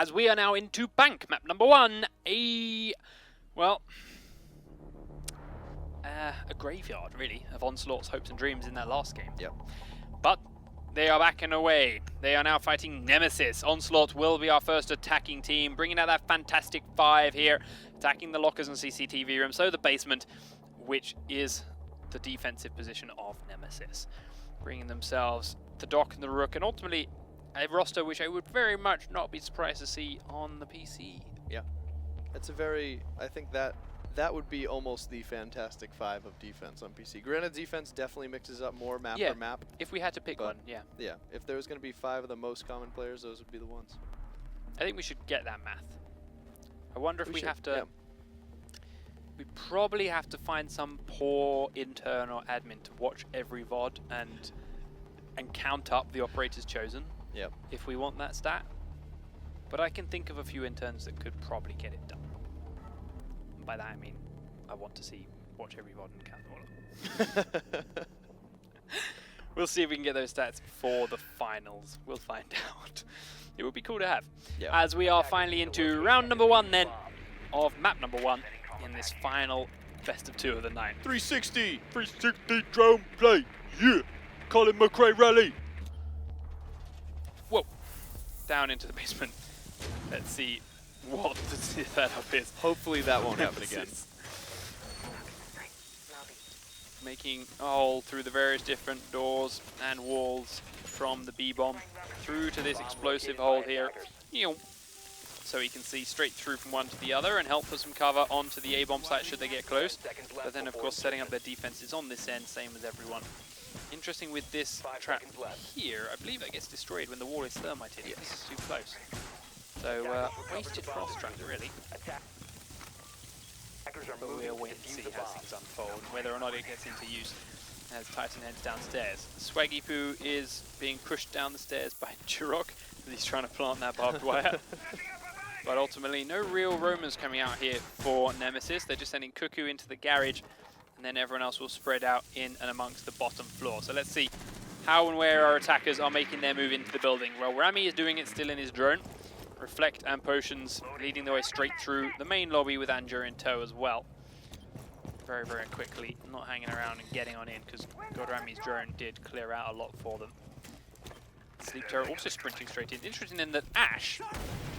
as we are now into bank map number 1. A graveyard, really, of Onslaught's hopes and dreams in their last game. Yep. But they are backing away. They are now fighting Nemesis. Onslaught will be our first attacking team, bringing out that fantastic 5 here, attacking the lockers and CCTV room, so the basement, which is the defensive position of Nemesis. Bringing themselves the Dock and the Rook, and ultimately a roster which I would very much not be surprised to see on the PC. Yeah. It's a very, I think that would be almost the fantastic 5 of defense on PC. Granted, defense definitely mixes up more map per map. If we had to pick one, yeah. Yeah, if there was going to be 5 of the most common players, those would be the ones. I think we should get that math. I wonder if we have to... Yeah. We probably have to find some poor intern or admin to watch every VOD and count up the operators chosen. Yep. If we want that stat. But I can think of a few interns that could probably get it done. And by that I mean I want to watch every VOD and count all of them. We'll see if we can get those stats for the finals. We'll find out. It would be cool to have. Yep. As we are finally into round number 1 then of map number 1 in this final best of 2 of the night. 360 drone play, yeah! Colin McRae rally! Whoa! Down into the basement. Let's see what the setup is. Hopefully that won't happen again. Making a hole through the various different doors and walls from the B-bomb through to this explosive hole here. So he can see straight through from one to the other and help put some cover onto the A-bomb site should they get close. But then of course setting up their defenses on this end, same as everyone. Interesting with this trap here, I believe that gets destroyed when the wall is thermited. Yes. It's too close. So wasted cross trap really. But we'll wait to see how things unfold, whether or not it gets into use as Titan heads downstairs. Swaggy Poo is being pushed down the stairs by Jirok as he's trying to plant that barbed wire. But ultimately, no real roamers coming out here for Nemesis. They're just sending Cuckoo into the garage, and then everyone else will spread out in and amongst the bottom floor. So let's see how and where our attackers are making their move into the building. Well, Rami is doing it still in his drone. Reflect and Potions leading the way straight through the main lobby with Anjur in tow as well. Very, very quickly, not hanging around and getting on in, because Godrami's drone did clear out a lot for them. Sleep Terror also sprinting straight in. Interesting in that Ash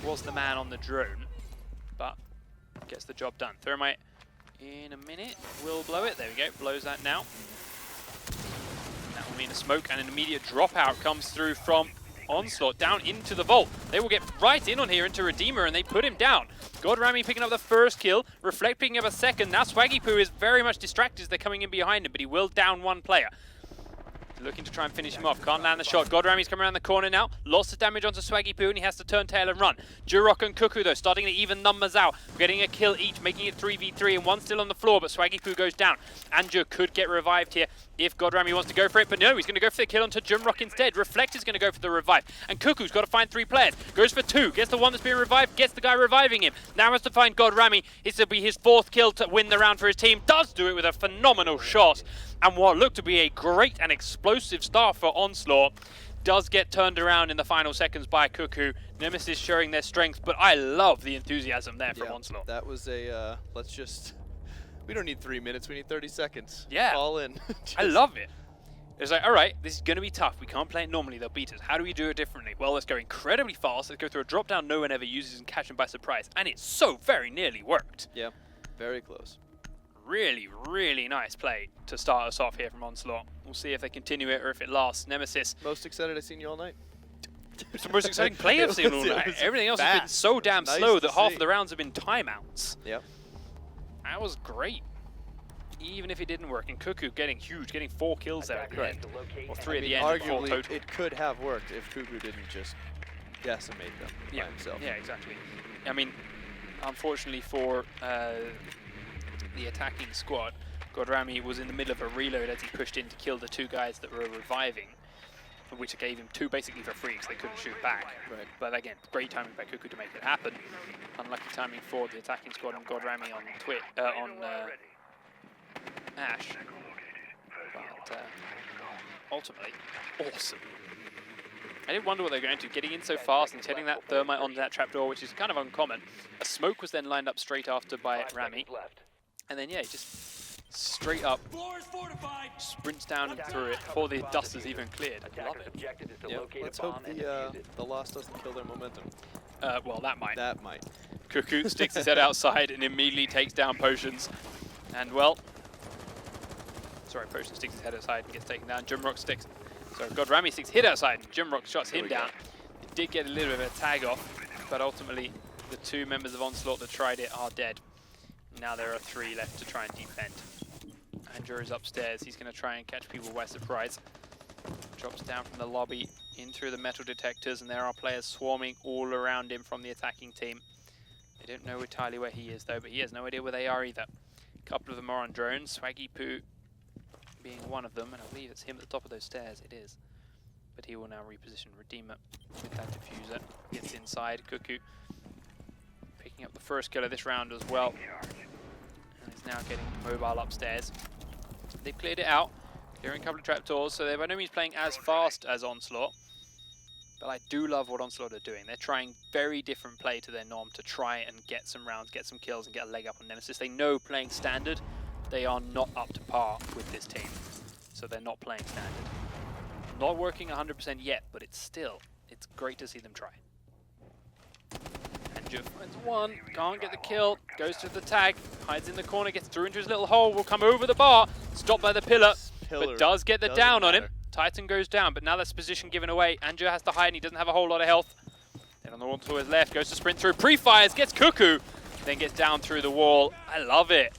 was the man on the drone, but gets the job done. Thermite in a minute will blow it. There we go, blows that now. That will mean a smoke and an immediate dropout comes through from Onslaught down into the vault. They will get right in on here into Redeemer and they put him down. Godrami picking up the first kill, Reflect picking up a second. Now Swaggy Poo is very much distracted as they're coming in behind him, but he will down one player. Looking to try and finish him off. Can't land the shot. Godrami's coming around the corner now. Lots of damage onto Swaggy Poo and he has to turn tail and run. Jirok and Cuckoo though starting to even numbers out. Getting a kill each, making it 3v3 and one still on the floor, but Swaggy Poo goes down. Anjur could get revived here if Godrami wants to go for it, but no, he's going to go for the kill onto Jumrock instead. Reflect is going to go for the revive. And Cuckoo's got to find 3 players. Goes for 2. Gets the one that's being revived. Gets the guy reviving him. Now has to find Godrami. This will be his 4th kill to win the round for his team. Does do it with a phenomenal shot. And what looked to be a great and explosive start for Onslaught does get turned around in the final seconds by Cuckoo. Nemesis showing their strength, but I love the enthusiasm there from Onslaught. That was a, we don't need 3 minutes, we need 30 seconds. Yeah. All in. I love it. It's like, all right, this is going to be tough. We can't play it normally. They'll beat us. How do we do it differently? Well, let's go incredibly fast. Let's go through a drop down no one ever uses and catch them by surprise. And it so very nearly worked. Yeah, very close. Really, really nice play to start us off here from Onslaught. We'll see if they continue it or if it lasts. Nemesis. Most excited I've seen you all night. It's the most exciting play I've seen all night. Everything else has been so damn slow that half of the rounds have been timeouts. Yep. That was great. Even if it didn't work. And Cuckoo getting huge, getting 4 kills there at the end. Or 3 at the end, and 4 total. It could have worked if Cuckoo didn't just decimate them by himself. Yeah, exactly. I mean, unfortunately for the attacking squad, Godrami was in the middle of a reload as he pushed in to kill the 2 guys that were reviving, which gave him 2 basically for free because they couldn't shoot back. Right. But again, great timing by Cuckoo to make it happen. Unlucky timing for the attacking squad and Godrami on Ash. But ultimately, awesome. I did wonder what they were going to. Getting in so fast and setting that thermite onto that trapdoor, which is kind of uncommon. A smoke was then lined up straight after by Rami. And then, yeah, just straight up sprints down and through it before the dust is even cleared. I love it. Yep. Let's hope the loss doesn't kill their momentum. Well, that might. That might. Cuckoo sticks his head outside and immediately takes down Potions. And, well... Sorry, Potion sticks his head outside and gets taken down. Jumrock sticks... So, God, Rami sticks hit outside and Jumrock shots him down. It did get a little bit of a tag off, but ultimately the two members of Onslaught that tried it are dead. Now there are 3 left to try and defend. Andrew is upstairs. He's going to try and catch people by surprise. Drops down from the lobby in through the metal detectors, and there are players swarming all around him from the attacking team. They don't know entirely where he is, though, but he has no idea where they are either. A couple of them are on drones, Swaggy Poo being one of them, and I believe it's him at the top of those stairs. It is. But he will now reposition Redeemer with that diffuser. Gets inside. Cuckoo picking up the first kill of this round as well. And is now getting mobile upstairs. They've cleared it out, clearing a couple of trapdoors, so they're by no means playing as fast as Onslaught. But I do love what Onslaught are doing. They're trying very different play to their norm to try and get some rounds, get some kills, and get a leg up on Nemesis. They know playing standard, they are not up to par with this team. So they're not playing standard. Not working 100% yet, but it's great to see them try. And Jeff finds one, can't get the kill, goes to the tag, hides in the corner, gets through into his little hole, will come over the bar, stopped by the pillar, but does get the down on him. Titan goes down, but now that's position given away. Andrew has to hide and he doesn't have a whole lot of health. Then on the wall to his left, goes to sprint through, pre-fires, gets Cuckoo, then gets down through the wall. I love it.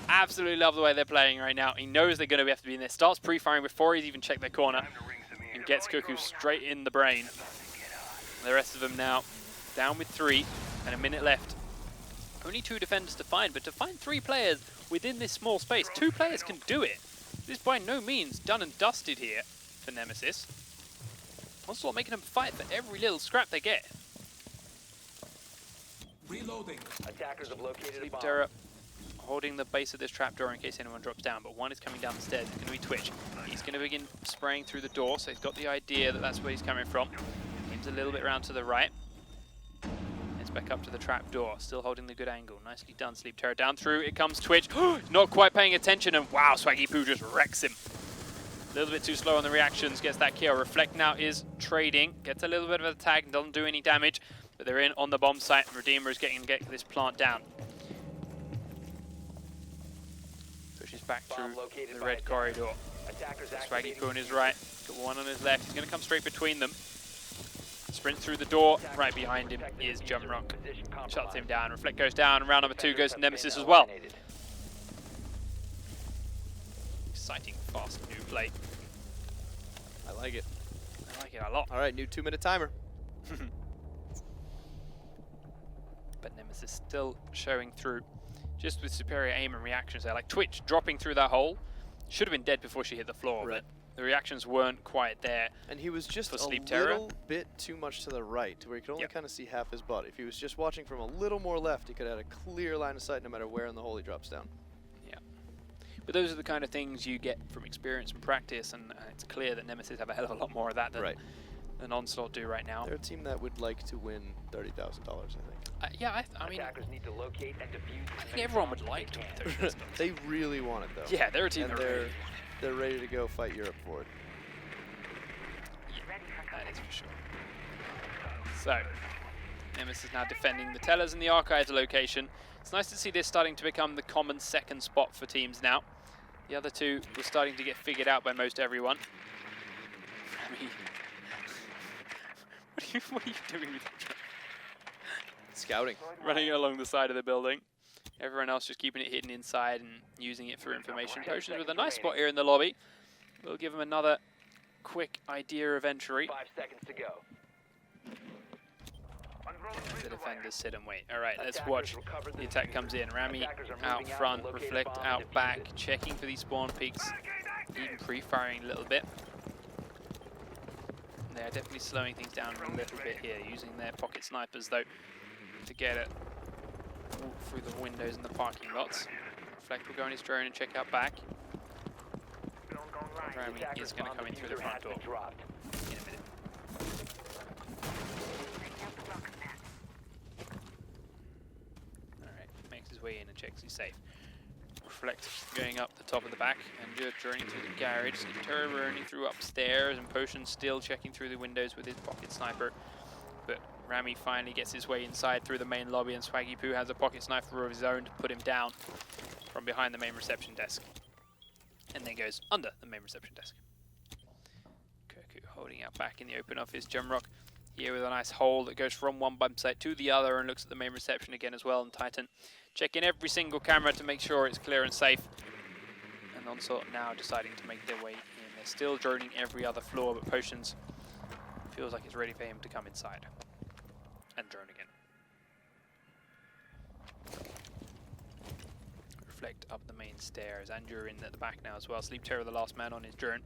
Absolutely love the way they're playing right now. He knows they're going to have to be in there. Starts pre-firing before he's even checked their corner. And gets Cuckoo straight in the brain. The rest of them now down with 3 and a minute left. Only 2 defenders to find, but to find 3 players within this small space, 2 players can do it. This is by no means done and dusted here for Nemesis. Onslaught making them fight for every little scrap they get. Reloading. Attackers have located Sleep Terror holding the base of this trapdoor in case anyone drops down, but one is coming down the stairs. It's going to be Twitch. He's going to begin spraying through the door, so he's got the idea that that's where he's coming from. Aims a little bit around to the right. Heads back up to the trapdoor, still holding the good angle. Nicely done, Sleep Terror. Down through, it comes Twitch. Not quite paying attention, and wow, Swaggy Poo just wrecks him. A little bit too slow on the reactions, gets that kill. Reflect now is trading, gets a little bit of a tag, and doesn't do any damage, but they're in on the bomb site, and Redeemer is getting to get this plant down. Pushes back through the red corridor. Swaggy Poo on his right, got one on his left. He's going to come straight between them. Sprint through the door. Right behind him is Jumrock. Shuts him down. Reflect goes down, and round number 2 goes to Nemesis as well. Exciting, fast new play. I like it. I like it a lot. All right, new 2-minute timer. But Nemesis still showing through, just with superior aim and reactions there. Like Twitch dropping through that hole, should have been dead before she hit the floor, right. But the reactions weren't quite there. And he was just a Sleep Terror. little bit too much to the right, to where he could only kind of see half his body. If he was just watching from a little more left, he could have had a clear line of sight no matter where in the hole he drops down. Yeah. But those are the kind of things you get from experience and practice, and it's clear that Nemesis have a hell of a lot more of that than Onslaught do right now. They're a team that would like to win $30,000, I think. Yeah, I mean, need to locate and defuse. I think everyone would like to win $30,000. They really want it, though. Yeah, they're a team and that they're ready to go fight Europe for it. Yeah, that is for sure. So, Nemesis is now defending the tellers in the archives location. It's nice to see this starting to become the common second spot for teams now. The other 2 were starting to get figured out by most everyone. I mean, what are you doing with that? Scouting. Running along the side of the building. Everyone else just keeping it hidden inside and using it for information. Potions with a nice spot here in the lobby. We'll give him another quick idea of entry. 5 seconds to go. The defenders sit and wait. Alright, let's watch the attack comes in. Rami out front, Reflect out back, checking for these spawn peaks, even pre-firing a little bit. They're definitely slowing things down a little bit here, using their pocket snipers though to get it through the windows in the parking lots. Reflect will go on his drone and check out back. Rami is going to come in through the front door in a minute. way in and checks he's safe. Reflect going up the top of the back, and just journeying through the garage. Terror running through upstairs, and Potion still checking through the windows with his pocket sniper. But Rami finally gets his way inside through the main lobby, and Swaggy Poo has a pocket sniper of his own to put him down from behind the main reception desk. And then goes under the main reception desk. Kirku holding out back in the open of his Jumrock. Here with a nice hole that goes from one bump site to the other, and looks at the main reception again as well. And Titan checking every single camera to make sure it's clear and safe. And Onslaught now deciding to make their way in. They're still droning every other floor, but Potions feels like it's ready for him to come inside. And drone again. Reflect up the main stairs. Andrew in at the back now as well. Sleep Terror, the last man on his drone,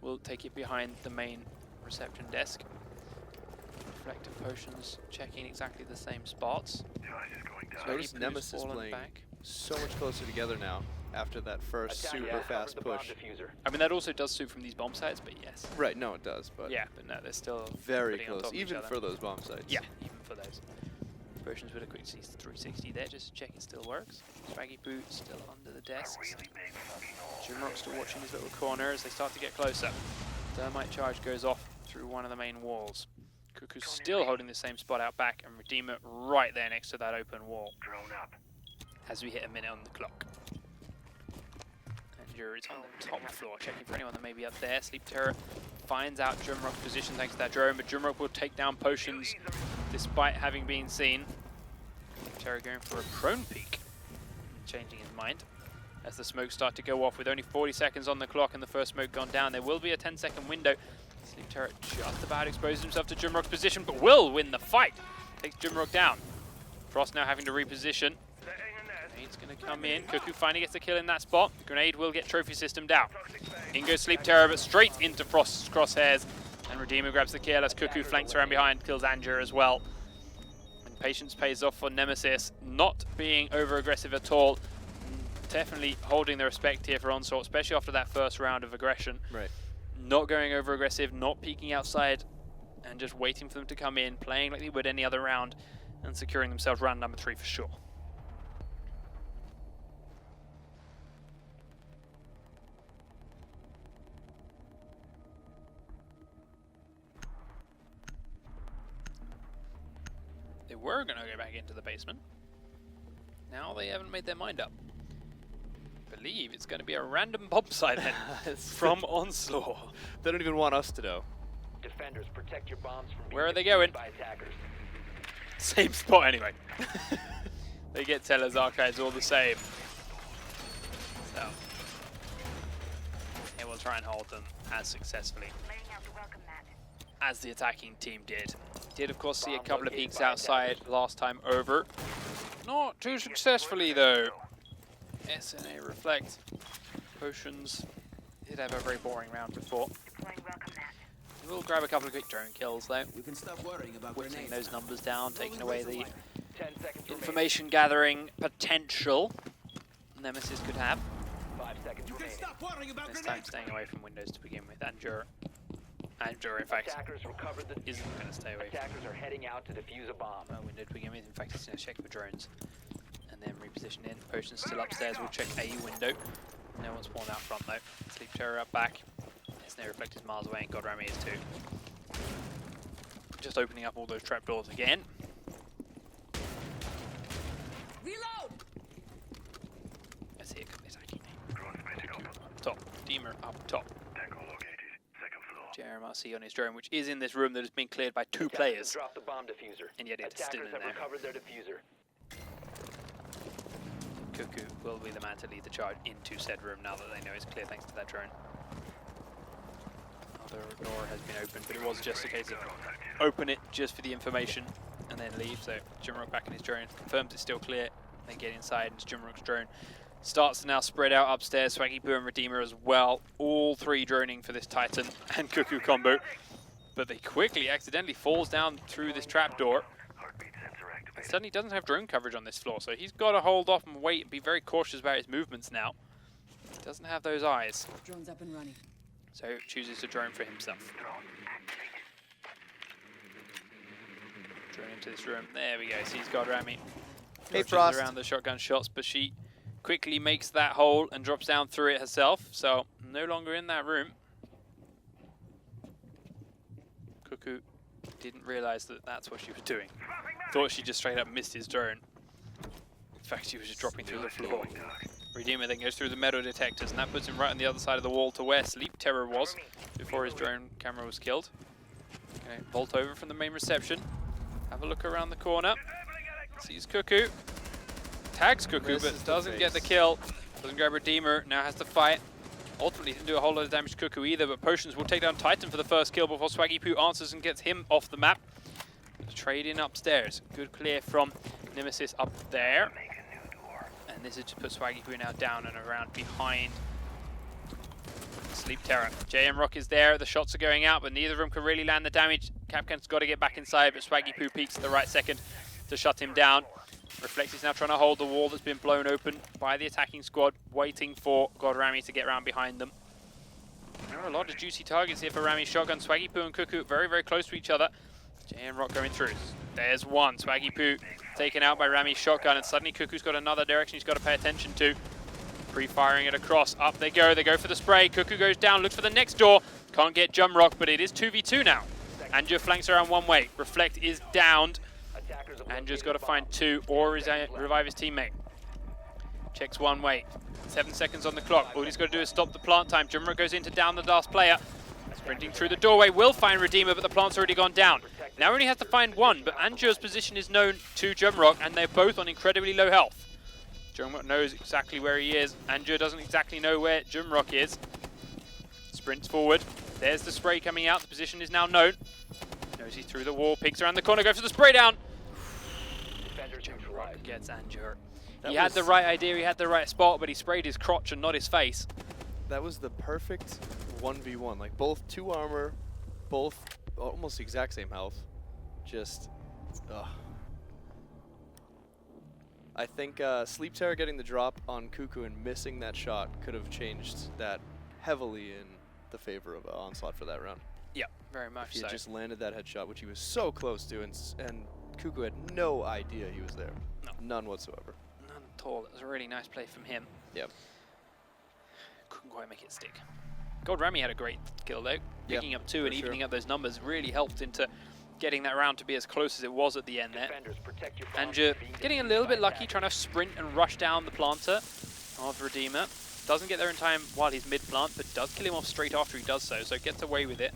will take it behind the main reception desk. Reflective Potions checking exactly the same spots. Notice Nemesis playing back so much closer together now after that first super fast push. I mean, that also does suit from these bomb sites, but yes. Right, no, it does, but yeah, but no, they're still very close, even for those bomb sites. Yeah, even for those. Potions with a quick 360 there, just to check it still works. Swaggy Boot still under the desks. Jimrock still watching his little corner as they start to get closer. Thermite charge goes off through one of the main walls. Cuckoo's still holding the same spot out back, and Redeemer right there next to that open wall. As we hit a minute on the clock. And Jury's on the top floor, checking for anyone that may be up there. Sleep Terror finds out Jumrock's position thanks to that drone, but Jumrock will take down Potions despite having been seen. Sleep Terror going for a prone peek, changing his mind. As the smokes start to go off with only 40 seconds on the clock and the first smoke gone down, there will be a 10-second window. Sleep Terror just about exposes himself to Jumrock's position, but will win the fight. Takes Jumrock down. Frost now having to reposition. Grenade's going to come in. Cuckoo finally gets a kill in that spot. Grenade will get trophy systemed out. In goes Sleep Terror, but straight into Frost's crosshairs. And Redeemer grabs the kill as Cuckoo flanks around behind, kills Anger as well. And patience pays off for Nemesis, not being over-aggressive at all. Definitely holding the respect here for Onslaught, especially after that first round of aggression. Right. Not going over aggressive, not peeking outside, and just waiting for them to come in, playing like they would any other round, and securing themselves round number 3 for sure. They were going to go back into the basement. Now they haven't made their mind up. I believe it's going to be a random bomb site then from Onslaught. They don't even want us to know. Defenders, protect your bombs from being Where are they going? by attackers. Same spot anyway. They get Teller's archives all the same. So, it will try and hold them as successfully as the attacking team did. Did of course see a couple of peeks outside last time over. Not too successfully though. SNA Reflect. Potions did have a very boring round before. We'll grab a couple of quick drone kills though. We can stop worrying about whittling those numbers down, taking away the information gathering potential Nemesis could have. 5 seconds remaining. This time staying away from windows to begin with. Andrew in fact Attackers recovered the isn't going to stay away from attackers are heading out to defuse a bomb. window to begin with. In fact, he's going to check for drones and then reposition in. Potion's still upstairs. We'll check a window. No one's spawned out front though. Sleep Terror up back. Snare Reflect is miles away, and God Rami is too. Just opening up all those trapdoors again. Reload! I see it attacking me. Up top. Deemer up top. JRMRC on his drone, which is in this room that has been cleared by 2 players. Drop the bomb diffuser. And yet it's still in Attackers have there. recovered their diffuser. Cuckoo will be the man to lead the charge into said room now that they know it's clear thanks to that drone. The door has been opened, but it was just a case of open it just for the information and then leave. So Jimrock back in his drone, confirms it's still clear. They get inside and Jimrock's drone starts to now spread out upstairs. Swaggy Poo and Redeemer as well. All 3 droning for this Titan and Cuckoo combo. But they quickly accidentally falls down through this trapdoor. And suddenly doesn't have drone coverage on this floor, so he's got to hold off and wait and be very cautious about his movements now. Doesn't have those eyes. Drone's up and running. So chooses to drone for himself. Drone into this room. There we go. Sees God Rami. Hey, dodges Frost. around the shotgun shots, but she quickly makes that hole and drops down through it herself. So no longer in that room. Cuckoo didn't realize that that's what she was doing. Thought she just straight up missed his drone. In fact, she was just dropping through the floor. Redeemer then goes through the metal detectors, and that puts him right on the other side of the wall to where Sleep Terror was before his drone camera was killed. Okay, vault over from the main reception. Have a look around the corner. Sees Cuckoo. Tags Cuckoo, but doesn't get the kill. Doesn't grab Redeemer. Now has to fight. Ultimately didn't do a whole lot of damage to Cuckoo either, but Potions will take down Titan for the first kill before Swaggy Poo answers and gets him off the map. Trade in upstairs. Good clear from Nemesis up there. And this is to put Swaggy Poo now down and around behind Sleep Terror. JM Rock is there. The shots are going out, but neither of them can really land the damage. Capcan's got to get back inside, but Swaggy Poo peeks at the right second to shut him down. Reflect is now trying to hold the wall that's been blown open by the attacking squad, waiting for God Rami to get around behind them. There are a lot of juicy targets here for Rami's shotgun. Swaggy Poo and Cuckoo very, very close to each other. JM Rock going through. There's one. Swaggy Poo taken out by Rami's shotgun, and suddenly Cuckoo's got another direction he's got to pay attention to. Pre-firing it across. Up they go. They go for the spray. Cuckoo goes down, looks for the next door. Can't get Jump Rock, but it is 2v2 now. Anju flanks around one way. Reflect is downed. Anju's got to find two or revive his teammate. Checks one way. 7 seconds on the clock. All he's got to do is stop the plant time. Jump Rock goes in to down the last player. Sprinting through the doorway, will find Redeemer, but the plant's already gone down. Now only has to find one, but Anju's position is known to Jumrock, and they're both on incredibly low health. Jumrock knows exactly where he is. Anju doesn't exactly know where Jumrock is. Sprints forward. There's the spray coming out. The position is now known. Knows he's through the wall, peeks around the corner, goes for the spray down. Jumrock gets Anju. He had the right idea, he had the right spot, but he sprayed his crotch and not his face. That was the perfect 1v1, like both 2 armor, both almost the exact same health. Just, ugh. I think Sleep Terror getting the drop on Cuckoo and missing that shot could have changed that heavily in the favor of Onslaught for that round. Yeah, very much so. He just landed that headshot, which he was so close to, and Cuckoo had no idea he was there. No. None whatsoever. None at all. It was a really nice play from him. Yep. Couldn't quite make it stick. God Rami had a great kill though. Picking up 2 and evening up those numbers really helped into getting that round to be as close as it was at the end there. Anju getting a little bit lucky, trying to sprint and rush down the planter of Redeemer. Doesn't get there in time while he's mid-plant, but does kill him off straight after he does so gets away with it.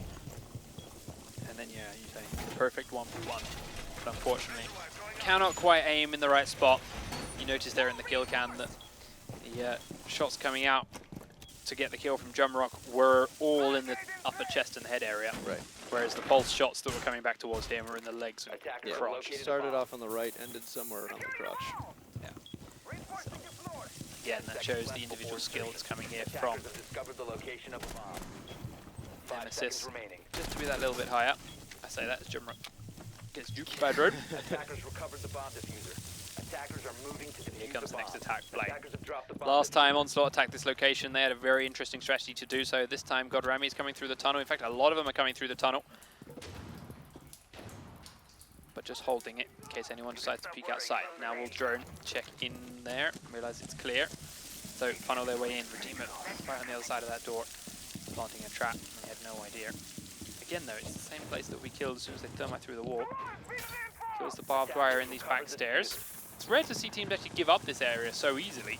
And then, yeah, you say, perfect 1-for-1. But unfortunately, cannot quite aim in the right spot. You notice there in the kill cam that the shots coming out to get the kill from Jumrock were all in the upper chest and head area. Right. Whereas the pulse shots that were coming back towards him were in the legs and crotch. Started off on the right, ended somewhere around the crotch. Yeah. So, again, that shows the individual skill that's coming here from Nemesis. Just to be that little bit higher. I say that as Jumrock gets duped by drone. Attackers recovered the bomb diffuser. Attackers are moving to defuse Here comes the next bomb. attack play. Attackers have dropped the bomb Last time Onslaught attacked this location, they had a very interesting strategy to do so. This time, God Rami is coming through the tunnel. In fact, a lot of them are coming through the tunnel. But just holding it in case anyone decides to peek outside. Now we'll drone check in there, realize it's clear. So funnel their way in. Redeemer right on the other side of that door, planting a trap. They had no idea. Again though, it's the same place that we killed as soon as they thermite through the wall. Kills the barbed wire in these back stairs. It's rare to see teams actually give up this area so easily.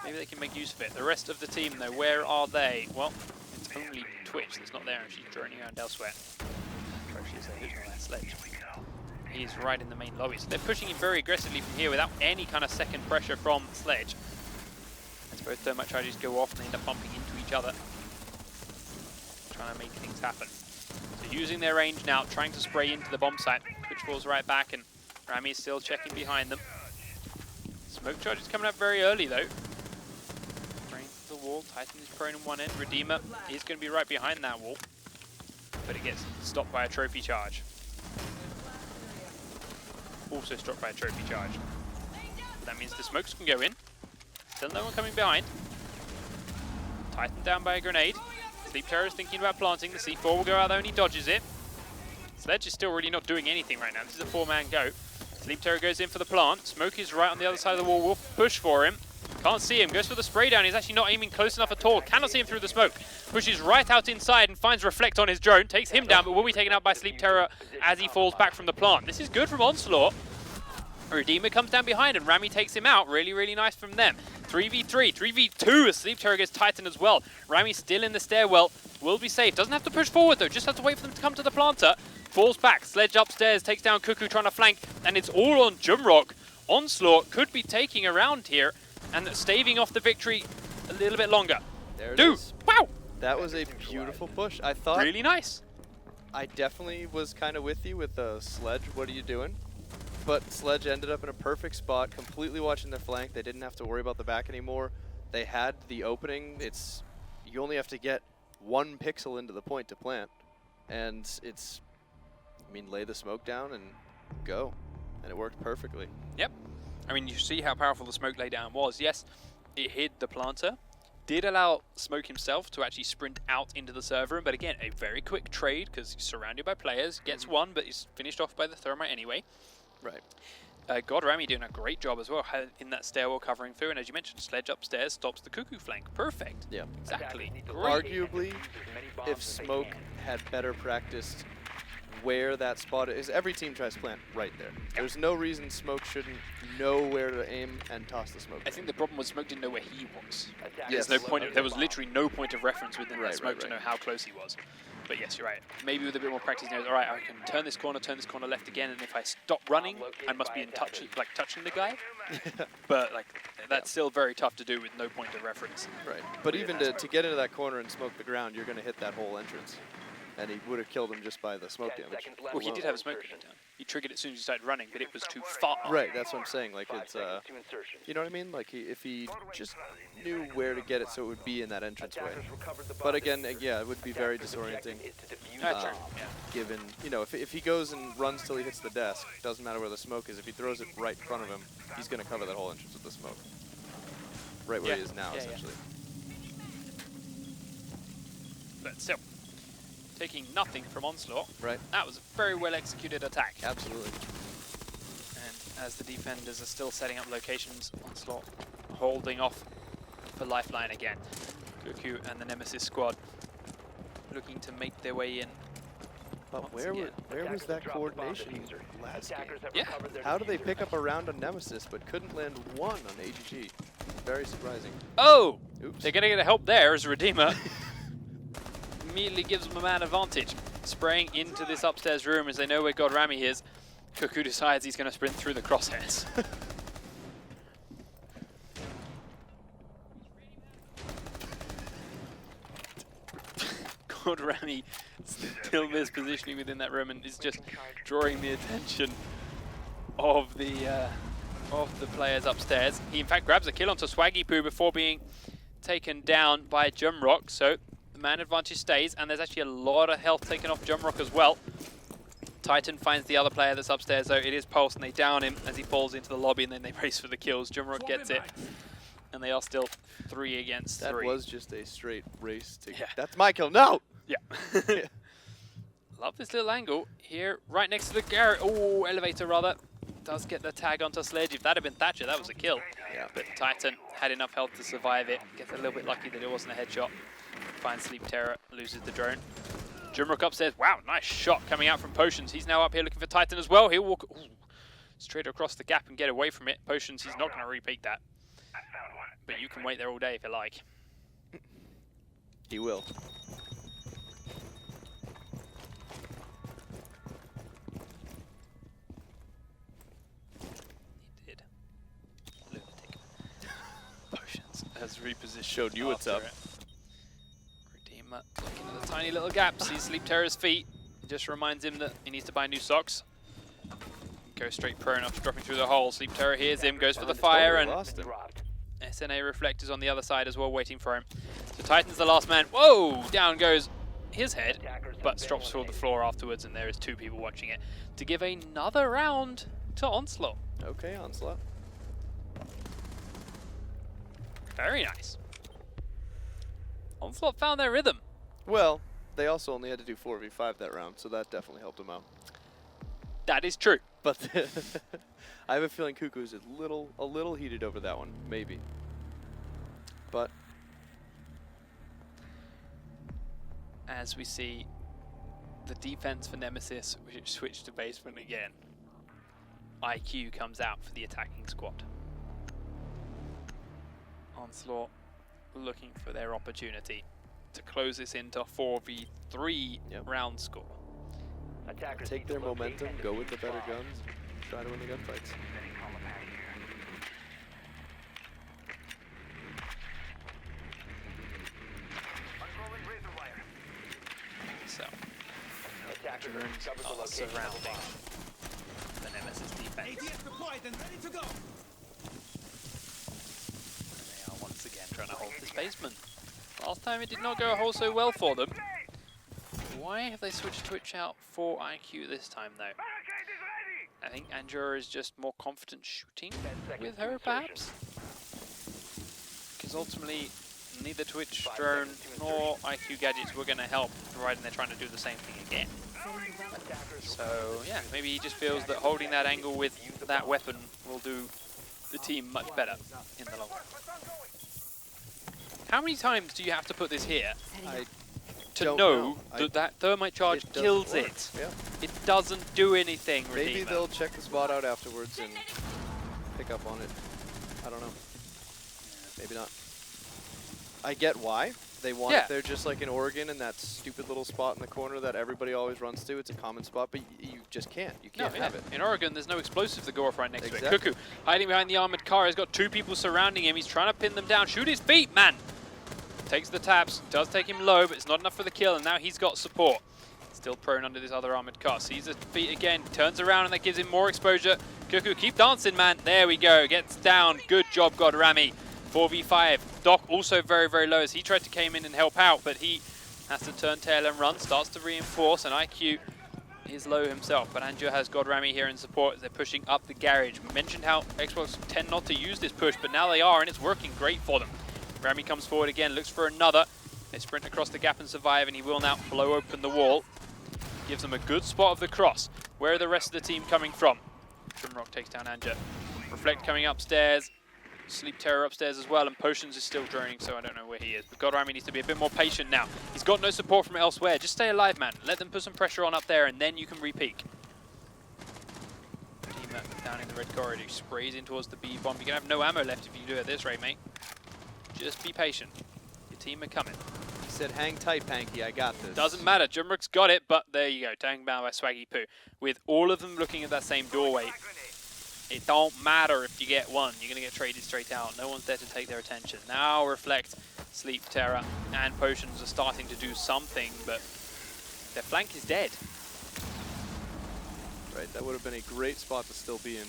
Maybe they can make use of it. The rest of the team though, where are they? Well, it's only Twitch that's not there and she's droning around elsewhere. Who's on that sledge? He's right in the main lobby. So they're pushing him very aggressively from here without any kind of second pressure from the sledge. As both thermite charges go off and they end up bumping into each other. Trying to make things happen. So using their range now, trying to spray into the bomb site. Twitch falls right back and Rami is still checking behind them. Smoke charge is coming up very early though. Spraying to the wall, Titan is prone on one end. Redeemer is going to be right behind that wall. But it gets stopped by a trophy charge. Also stopped by a trophy charge. That means the smokes can go in. Still no one coming behind. Titan down by a grenade. Sleep Terror is thinking about planting. The C4 will go out there and he dodges it. Sledge is still really not doing anything right now. This is a 4-man go. Sleep Terror goes in for the plant. Smoke is right on the other side of the wall. Will push for him. Can't see him. Goes for the spray down. He's actually not aiming close enough at all. Cannot see him through the smoke. Pushes right out inside and finds Reflect on his drone. Takes him down, but will be taken out by Sleep Terror as he falls back from the plant. This is good from Onslaught. Redeemer comes down behind and Rami takes him out. Really, really nice from them. 3v3, 3v2 as Sleep Terror gets Titan as well. Rami still in the stairwell. Will be safe. Doesn't have to push forward though. Just have to wait for them to come to the planter. Falls back. Sledge upstairs. Takes down Cuckoo trying to flank. And it's all on Jumrock. Onslaught could be taking a round here and staving off the victory a little bit longer. There it Dude, is. wow. That was a beautiful push. I thought Really nice. I definitely was kind of with you with the Sledge. What are you doing? But Sledge ended up in a perfect spot, completely watching their flank. They didn't have to worry about the back anymore. They had the opening. You only have to get 1 pixel into the point to plant. And lay the smoke down and go. And it worked perfectly. Yep. I mean, you see how powerful the smoke laydown was. Yes, it hid the planter. Did allow Smoke himself to actually sprint out into the server room. But again, a very quick trade because he's surrounded by players. Gets one, but he's finished off by the thermite anyway. Right. God Rami doing a great job as well in that stairwell covering through. And as you mentioned, Sledge upstairs stops the Cuckoo flank. Perfect. Yeah. Exactly. Arguably, if Smoke had better practiced where that spot is, every team tries to plant right there. There's no reason Smoke shouldn't know where to aim and toss the smoke. I think the problem was Smoke didn't know where he was. Yes. There was literally no point of reference within that smoke to right. know how close he was. But yes, you're right. Maybe with a bit more practice, he knows, all right, I can turn this corner left again, and if I stop running, I must be in touch, touching the guy. But that's still very tough to do with no point of reference. Right. But even to get into that corner and smoke the ground, you're going to hit that whole entrance. And he would have killed him just by the smoke damage. Well, he did have a smoke down. He triggered it as soon as he started running, but it was too far. Right, that's what I'm saying. It's, you know what I mean? If he just knew where to get it so it would be in that entranceway. But again, yeah, it would be very disorienting. Given, if he goes and runs till he hits the desk, doesn't matter where the smoke is. If he throws it right in front of him, he's going to cover that whole entrance with the smoke. Right where he is now, essentially. But still. Taking nothing from Onslaught. Right. That was a very well executed attack. Absolutely. And as the defenders are still setting up locations, Onslaught holding off for lifeline again. Cuckoo and the Nemesis squad looking to make their way in. But where was that coordination last game? Yeah. How do they pick up a round on Nemesis but couldn't land one on AGG? Very surprising. Oh! Oops. They're going to get a help there as Redeemer. Immediately gives them a man advantage. Spraying into this upstairs room as they know where God Rami is. Cuckoo decides he's going to sprint through the crosshairs. God Rami still mispositioning within that room and is just drawing the attention of the players upstairs. He in fact grabs a kill onto Swaggy Poo before being taken down by Jumrock. So man advantage stays, and there's actually a lot of health taken off Jumrock as well. Titan finds the other player that's upstairs though. It is Pulse, and they down him as he falls into the lobby, and then they race for the kills. Jumrock gets it, and they are still 3 against 3. That was just a straight race to... Yeah. That's my kill, no! Yeah. Love this little angle here, right next to the Garrett. Oh, elevator rather. Does get the tag onto Sledge. If that had been Thatcher, that was a kill. Yeah. But Titan had enough health to survive it. Gets a little bit lucky that it wasn't a headshot. Finds Sleep Terror, loses the drone. Jumrock upstairs. Wow, nice shot coming out from Potions. He's now up here looking for Titan as well. He'll walk straight across the gap and get away from it. Potions, he's not going to repeat that. But you can wait there all day if you like. He will. He did. Lunatic. Potions has repositioned. Showed you what's up. Redeemer looking at the tiny little gap. Sees Sleep Terror's feet. It just reminds him that he needs to buy new socks. Goes straight prone after dropping through the hole. Sleep Terror hears him, goes for the fire, and SNA Reflect is on the other side as well, waiting for him. So Titan's the last man. Whoa! Down goes his head, but drops through the floor afterwards, and there is 2 people watching it to give another round to Onslaught. Okay, Onslaught. Very nice. Onslaught found their rhythm. Well, they also only had to do 4v5 that round, so that definitely helped them out. That is true. But I have a feeling Cuckoo's a little heated over that one, maybe. But as we see the defense for Nemesis, which switched to basement again, IQ comes out for the attacking squad. Onslaught looking for their opportunity to close this into 4v3 round score. Attackers take need their to locate momentum, and go with defuse the better bomb. guns, try to win the gunfights. So, Attackers drones discovered the are location of the surrounding bomb. the Nemesis defense. ATS deployed and ready to go. And they are once again trying to hold this basement. Last time it did not go a whole so well for them. Why have they switched Twitch out for IQ this time though? I think Angela is just more confident shooting with her perhaps? Because ultimately neither Twitch drone nor IQ gadgets were going to help, providing they're trying to do the same thing again. So yeah, maybe he just feels that holding that angle with that weapon will do the team much better in the long run. How many times do you have to put this here to don't know know. that that thermite charge It doesn't kills work. it? Yeah. It doesn't do anything, Maybe Redeemer. they'll check the spot out afterwards and pick up on it. I don't know. Maybe not. I get why. They want Yeah. it there just like in Oregon in that stupid little spot in the corner that everybody always runs to. It's a common spot, but you just can't. You can't have it. In Oregon, there's no explosives that go off right next to Exactly. it. Cuckoo hiding behind the armored car. He's got two people surrounding him. He's trying to pin them down. Shoot his feet, man. Takes the taps. Does take him low, but it's not enough for the kill. And now he's got support. Still prone under this other armored car. Sees the feet again. Turns around, and that gives him more exposure. Cuckoo, keep dancing, man. There we go. Gets down. Good job, Godrami. 4v5. Doc also very, very low as he tried to came in and help out, but he has to turn tail and run. Starts to reinforce, and IQ is low himself. But Andrew has Godrami here in support as they're pushing up the garage. We mentioned how Xbox tend not to use this push, but now they are, and it's working great for them. Rami comes forward again, looks for another. They sprint across the gap and survive, and he will now blow open the wall. Gives them a good spot of the cross. Where are the rest of the team coming from? Trimrock takes down Anja. Reflect coming upstairs. Sleep Terror upstairs as well, and Potions is still droning, so I don't know where he is. But Godrami needs to be a bit more patient now. He's got no support from elsewhere. Just stay alive, man. Let them put some pressure on up there, and then you can re-peek. Team down in the red corridor. He sprays in towards the B bomb. You're going to have no ammo left if you do it at this rate, mate. Just be patient. Your team are coming. He said, hang tight, Panky, I got this. Doesn't matter. Jumrook's got it, but there you go. Tang bound by Swaggy Poo. With all of them looking at that same doorway, it don't matter if you get one. You're going to get traded straight out. No one's there to take their attention. Now Reflect, Sleep Terror, and Potions are starting to do something, but their flank is dead. Right, that would have been a great spot to still be in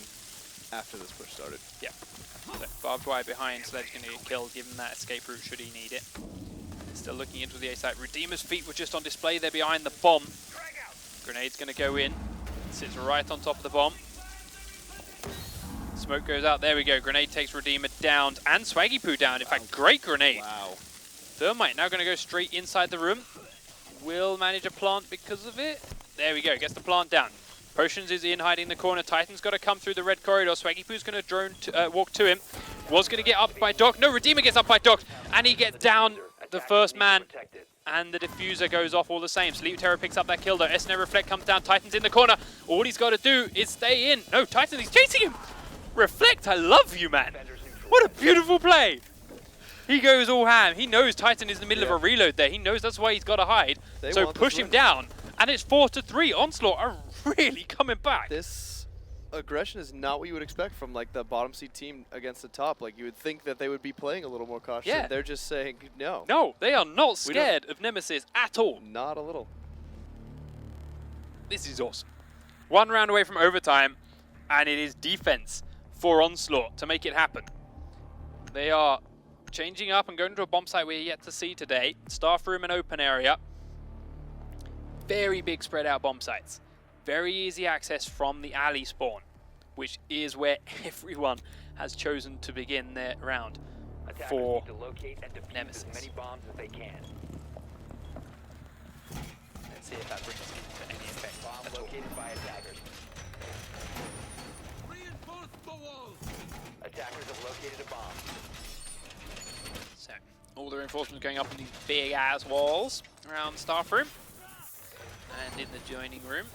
after this push started. Yeah. So barbed wire behind, Sledge going to get killed, given that escape route should he need it. Still looking into the A site. Redeemer's feet were just on display there behind the bomb. Grenade's going to go in. Sits right on top of the bomb. Smoke goes out. There we go. Grenade takes Redeemer down and Swaggy Poo down. In fact, great grenade. Wow. Thermite now going to go straight inside the room. Will manage a plant because of it. There we go. Gets the plant down. Potions is in, hiding in the corner. Titan's got to come through the red corridor. Swaggy Poo's going to walk to him. Was going to get up by Doc. No, Redeemer gets up by Doc. And he gets down the first man. And the diffuser goes off all the same. Sleep Terror picks up that kill though. SNA Reflect comes down. Titan's in the corner. All he's got to do is stay in. No, Titan, he's chasing him. Reflect, I love you, man. What a beautiful play. He goes all ham. He knows Titan is in the middle of a reload there. He knows that's why he's got to hide. So push him down. And it's 4-3. Onslaught are really coming back. This aggression is not what you would expect from like the bottom seed team against the top. Like you would think that they would be playing a little more cautious. Yeah. They're just saying no. No, they are not scared of Nemesis at all. Not a little. This is awesome. 1 round away from overtime, and it is defense for Onslaught to make it happen. They are changing up and going to a bomb site we're yet to see today. Staff room and open area. Very big spread out bomb sites. Very easy access from the alley spawn, which is where everyone has chosen to begin their round for Nemesis. As many bombs as they can. Let's see if that brings into any effect. Bomb located by attackers. Attackers have located a bomb. So, all the reinforcements going up in these big ass walls around the staff room. And in the joining room,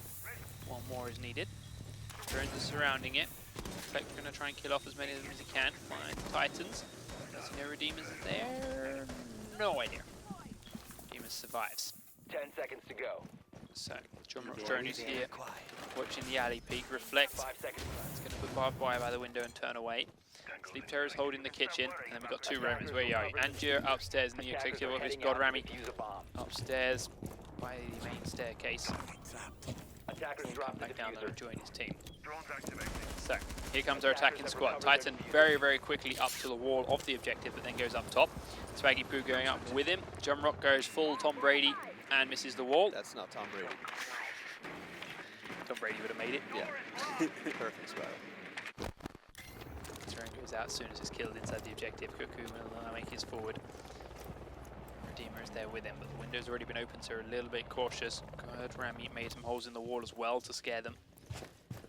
one more is needed. Drones are surrounding it. Reflect's going to try and kill off as many of them as he can. Find Titans. Does no Redeemers there? No idea. Redeemers survives. 10 seconds to go. So, drone is here, watching the alley peek. Reflect. 5 seconds left. It's going to put barbed wire by the window and turn away. Sleep Terror's holding the kitchen, and then we've got two roamers. Where are you? Angier upstairs in the executive office. Godrami Defuse a bomb. upstairs by the main staircase. Attackers drop the Back down there diffuser. and join his team. So, here comes our attacking squad. Titan very, very quickly up to the wall of the objective, but then goes up top. Swaggy Poo going up with him. Jumrock goes full Tom Brady and misses the wall. That's not Tom Brady. Tom Brady would have made it. Yeah. Perfect spot. Drone goes out as soon as it's killed inside the objective. Cuckoo will make his forward. Redeemer is there with him, but the window's already been opened, so we're a little bit cautious. Rami made some holes in the wall as well to scare them,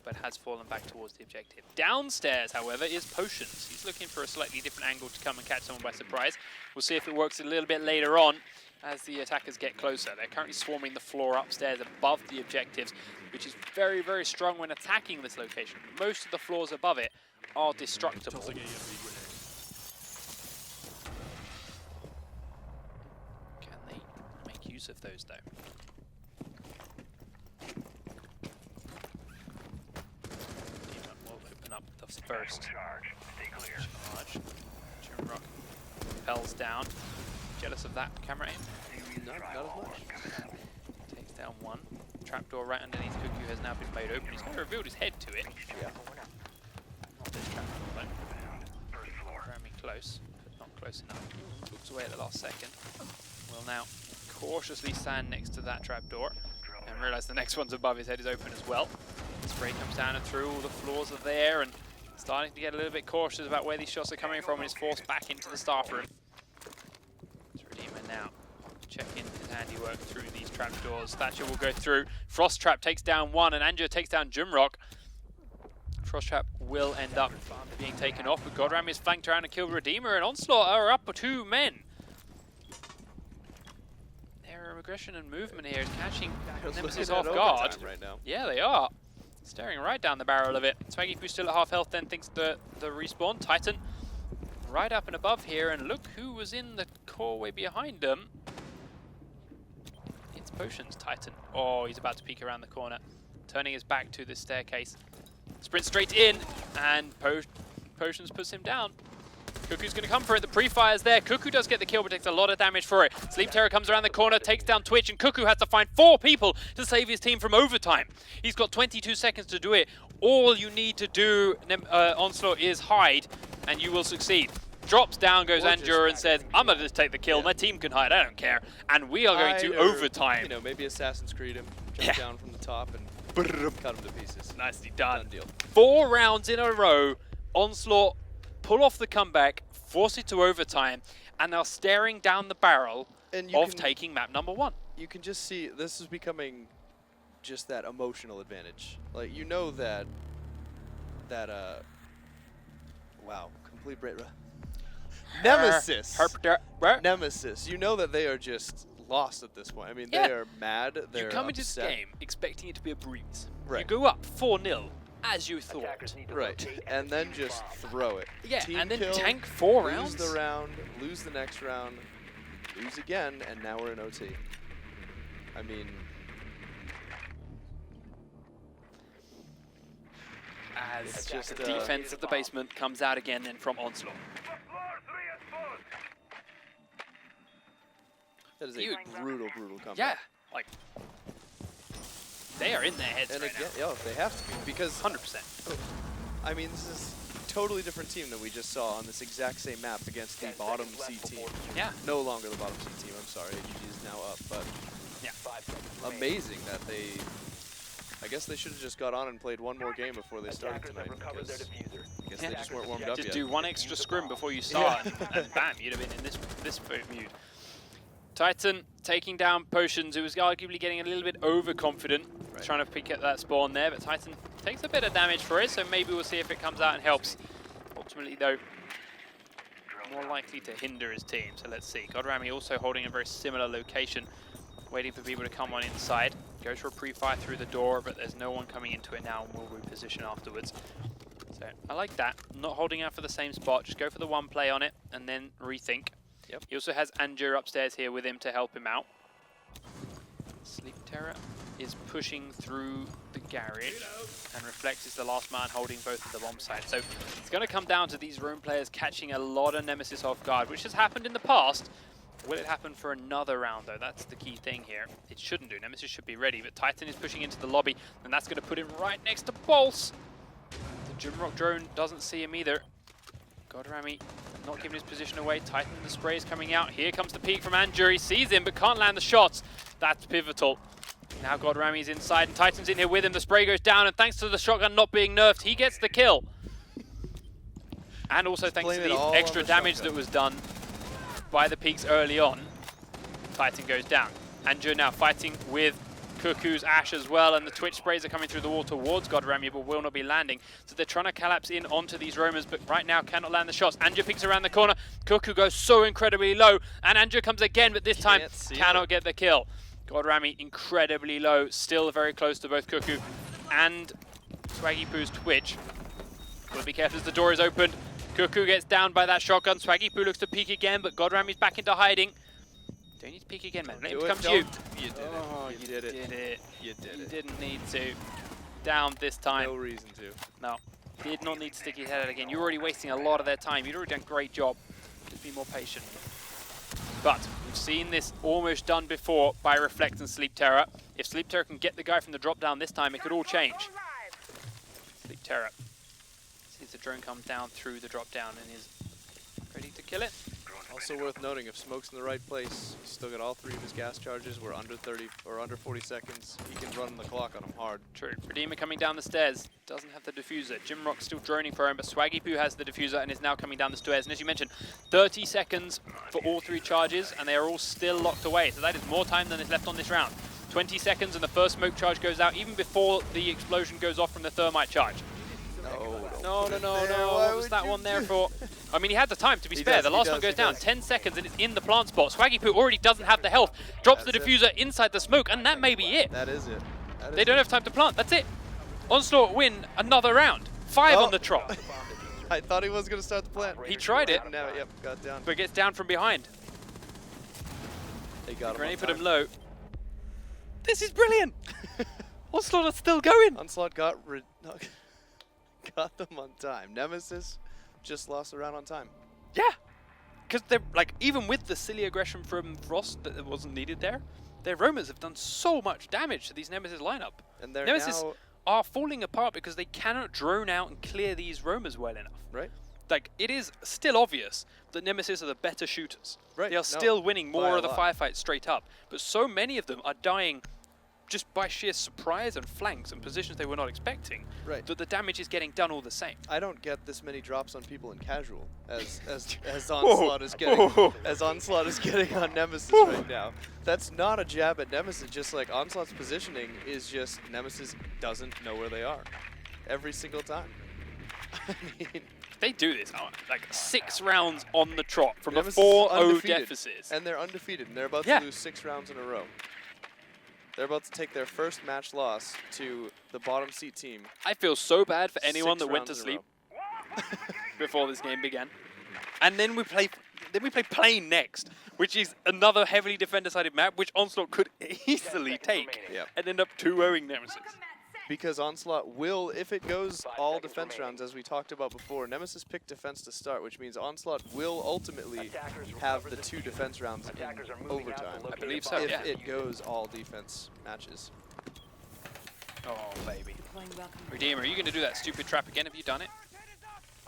but has fallen back towards the objective. Downstairs, however, is Potions. He's looking for a slightly different angle to come and catch someone by surprise. We'll see if it works a little bit later on as the attackers get closer. They're currently swarming the floor upstairs above the objectives, which is very, very strong when attacking this location. Most of the floors above it are destructible. Can they make use of those, though? Demon will open up the first charge. Jimrock repels down. Jealous of that camera aim? No, not as much. Takes down one. Trapdoor right underneath Cuckoo has now been made open. He's kind of revealed his head to it. Yeah. Not this trapdoor though. Ramming close, but not close enough. Looks away at the last second. Will now cautiously stand next to that trapdoor and realise the next one's above his head is open as well. Spray comes down and through, all the floors are there, and starting to get a little bit cautious about where these shots are coming from, and is forced back into the staff room. It's Redeemer now. Checking his handiwork through these trapdoors. Thatcher will go through. Frost Trap takes down one, and Angier takes down Jimrock. Frost Trap will end up being taken off, but Godram is flanked around and killed Redeemer, and Onslaught are up 2 men. Their aggression and movement here is catching Nemesis off guard. Right now. Yeah, they are. Staring right down the barrel of it. Swaggy Poo still at half health, then thinks the respawn. Titan right up and above here, and look who was in the coreway behind them. It's Potions, Titan. Oh, he's about to peek around the corner, turning his back to this staircase. Sprint straight in, and Potions puts him down. Cuckoo's going to come for it. The pre-fire's there. Cuckoo does get the kill, but takes a lot of damage for it. Sleep Terror comes around the corner, takes down Twitch, and Cuckoo has to find 4 people to save his team from overtime. He's got 22 seconds to do it. All you need to do, Onslaught, is hide, and you will succeed. Drops down, goes Angier, and says, I'm going to just take the kill. Yeah. My team can hide. I don't care. And we are going to overtime. You know, maybe Assassin's Creed him, jump down from the top, and cut him to pieces. Nicely done. Done deal. 4 rounds in a row. Onslaught pull off the comeback, force it to overtime, and are staring down the barrel of taking map number 1. You can just see this is becoming just that emotional advantage. Like, you know that wow, complete break. Nemesis. Nemesis. You know that they are just lost at this point. I mean, they are mad. They're You come into upset. this game expecting it to be a breeze. Right. You go up 4-0 as you thought. Right. And then just throw it. Yeah, Team and then kill, tank 4 rounds. Lose the round, lose the next round, lose again, and now we're in OT. I mean, as just the defense of the basement comes out again then from Onslaught. that is a brutal comeback. Yeah, like, they are in their heads And right again, now. yeah, they have to be, because 100%. I mean, this is a totally different team than we just saw on this exact same map against the bottom C team. Yeah. No longer the bottom C team, I'm sorry. AGG is now up, but Yeah. amazing that they... I guess they should have just got on and played one more game before they started tonight, because I guess they just weren't warmed up Just yet. do one extra scrim before you start, and bam, you'd have been in this mood. Titan taking down Potions, who was arguably getting a little bit overconfident, trying to pick at that spawn there, but Titan Takes a bit of damage for it, so maybe we'll see if it comes out and helps. Ultimately, though, more likely to hinder his team. So let's see. Godrami also holding a very similar location, waiting for people to come on inside. Goes for a pre-fire through the door, but there's no one coming into it now, and will reposition afterwards. So I like that. Not holding out for the same spot. Just go for the one play on it, and then rethink. Yep. He also has Anjur upstairs here with him to help him out. Sleep Terror is pushing through the garage, and Reflex is the last man holding both of the bomb sites. So it's going to come down to these room players catching a lot of Nemesis off guard, which has happened in the past. Will it happen for another round, though? That's the key thing here. It shouldn't do. Nemesis should be ready, but Titan is pushing into the lobby, and that's going to put him right next to Pulse. The Jimrock drone doesn't see him either. Godrami not giving his position away. Titan, the spray is coming out. Here comes the peek from Anjur. He sees him, but can't land the shots. That's pivotal. Now Godrami's inside, and Titan's in here with him. The spray goes down, and thanks to the shotgun not being nerfed, he gets the kill. And also thanks to the extra damage that was done by the peaks early on, Titan goes down. Anjur now fighting with Cuckoo's Ash as well, and the Twitch sprays are coming through the wall towards Godrami, but will not be landing. So they're trying to collapse in onto these roamers, but right now cannot land the shots. Anjur peeks around the corner. Cuckoo goes so incredibly low, and Anjur comes again, but this time cannot get the kill. Godrami incredibly low, still very close to both Cuckoo and Swaggy Poo's Twitch. Will be careful as the door is opened. Cuckoo gets down by that shotgun. Swaggy Poo looks to peek again, but Godrami's back into hiding. Don't need to peek again, man. Let him come to you. You did it. Oh, You did it. You didn't need to. Down this time. No reason to. No. Did not need to stick his head out again. You're already wasting a lot of their time. You'd already done a great job. Just be more patient. But we've seen this almost done before by Reflect and Sleep Terror. If Sleep Terror can get the guy from the drop down this time, it could all change. Sleep Terror sees the drone come down through the drop down and is ready to kill it. Also worth noting, if Smoke's in the right place, he's still got all 3 of his gas charges. We're under 30 or under 40 seconds. He can run the clock on him hard. True. Redeemer coming down the stairs. Doesn't have the diffuser. Jimrock's still droning for him, but Swaggy Poo has the diffuser and is now coming down the stairs. And as you mentioned, 30 seconds for all 3 charges, and they are all still locked away. So that is more time than is left on this round. 20 seconds and the first smoke charge goes out, even before the explosion goes off from the thermite charge. No. What was that one there for? I mean, he had the time, to be fair. The last one goes down. 10 seconds and it's in the plant spot. Swaggy Poo already doesn't have the health. Drops the diffuser inside the smoke, and that may be it. That is it. They don't have time to plant. That's it. Onslaught win another round. 5 on the trot. I thought he was going to start the plant. He tried it. Now, yep, got down. But gets down from behind. They got him. Grenade put him low. This is brilliant. Onslaught are still going. Onslaught got them on time. Nemesis just lost the round on time. Yeah, because they're like, even with the silly aggression from Frost that wasn't needed there, their roamers have done so much damage to these Nemesis lineup. And they're Nemesis now are falling apart because they cannot drone out and clear these roamers well enough. right. Like, it is still obvious that Nemesis are the better shooters. Right. They are still winning more of the lot. firefights straight up, but so many of them are dying just by sheer surprise and flanks and positions they were not expecting, Right. that the damage is getting done all the same. I don't get this many drops on people in casual as Onslaught is getting as Onslaught is getting on Nemesis right now. That's not a jab at Nemesis. Just like Onslaught's positioning is just Nemesis doesn't know where they are every single time. I mean, They do this, like 6 rounds on the trot from Nemesis a 4-0 undefeated, deficit. and they're undefeated, and they're about Yeah. to lose 6 rounds in a row. They're about to take their first match loss to the bottom seat team. I feel so bad for anyone 6 that went to rounds in a sleep row. before this game began. And then we play Plane next, which is another heavily defender-sided map, which Onslaught could easily take Yeah. and end up 2-0ing Nemesis. Because Onslaught will, if it goes all defense rounds, as we talked about before, Nemesis picked defense to start, which means Onslaught will ultimately have the 2 defense rounds in overtime. I believe so, if yeah. it goes all defense matches. Oh, baby. Deploying welcome. Redeemer, are you going to do that stupid trap again? Have you done it?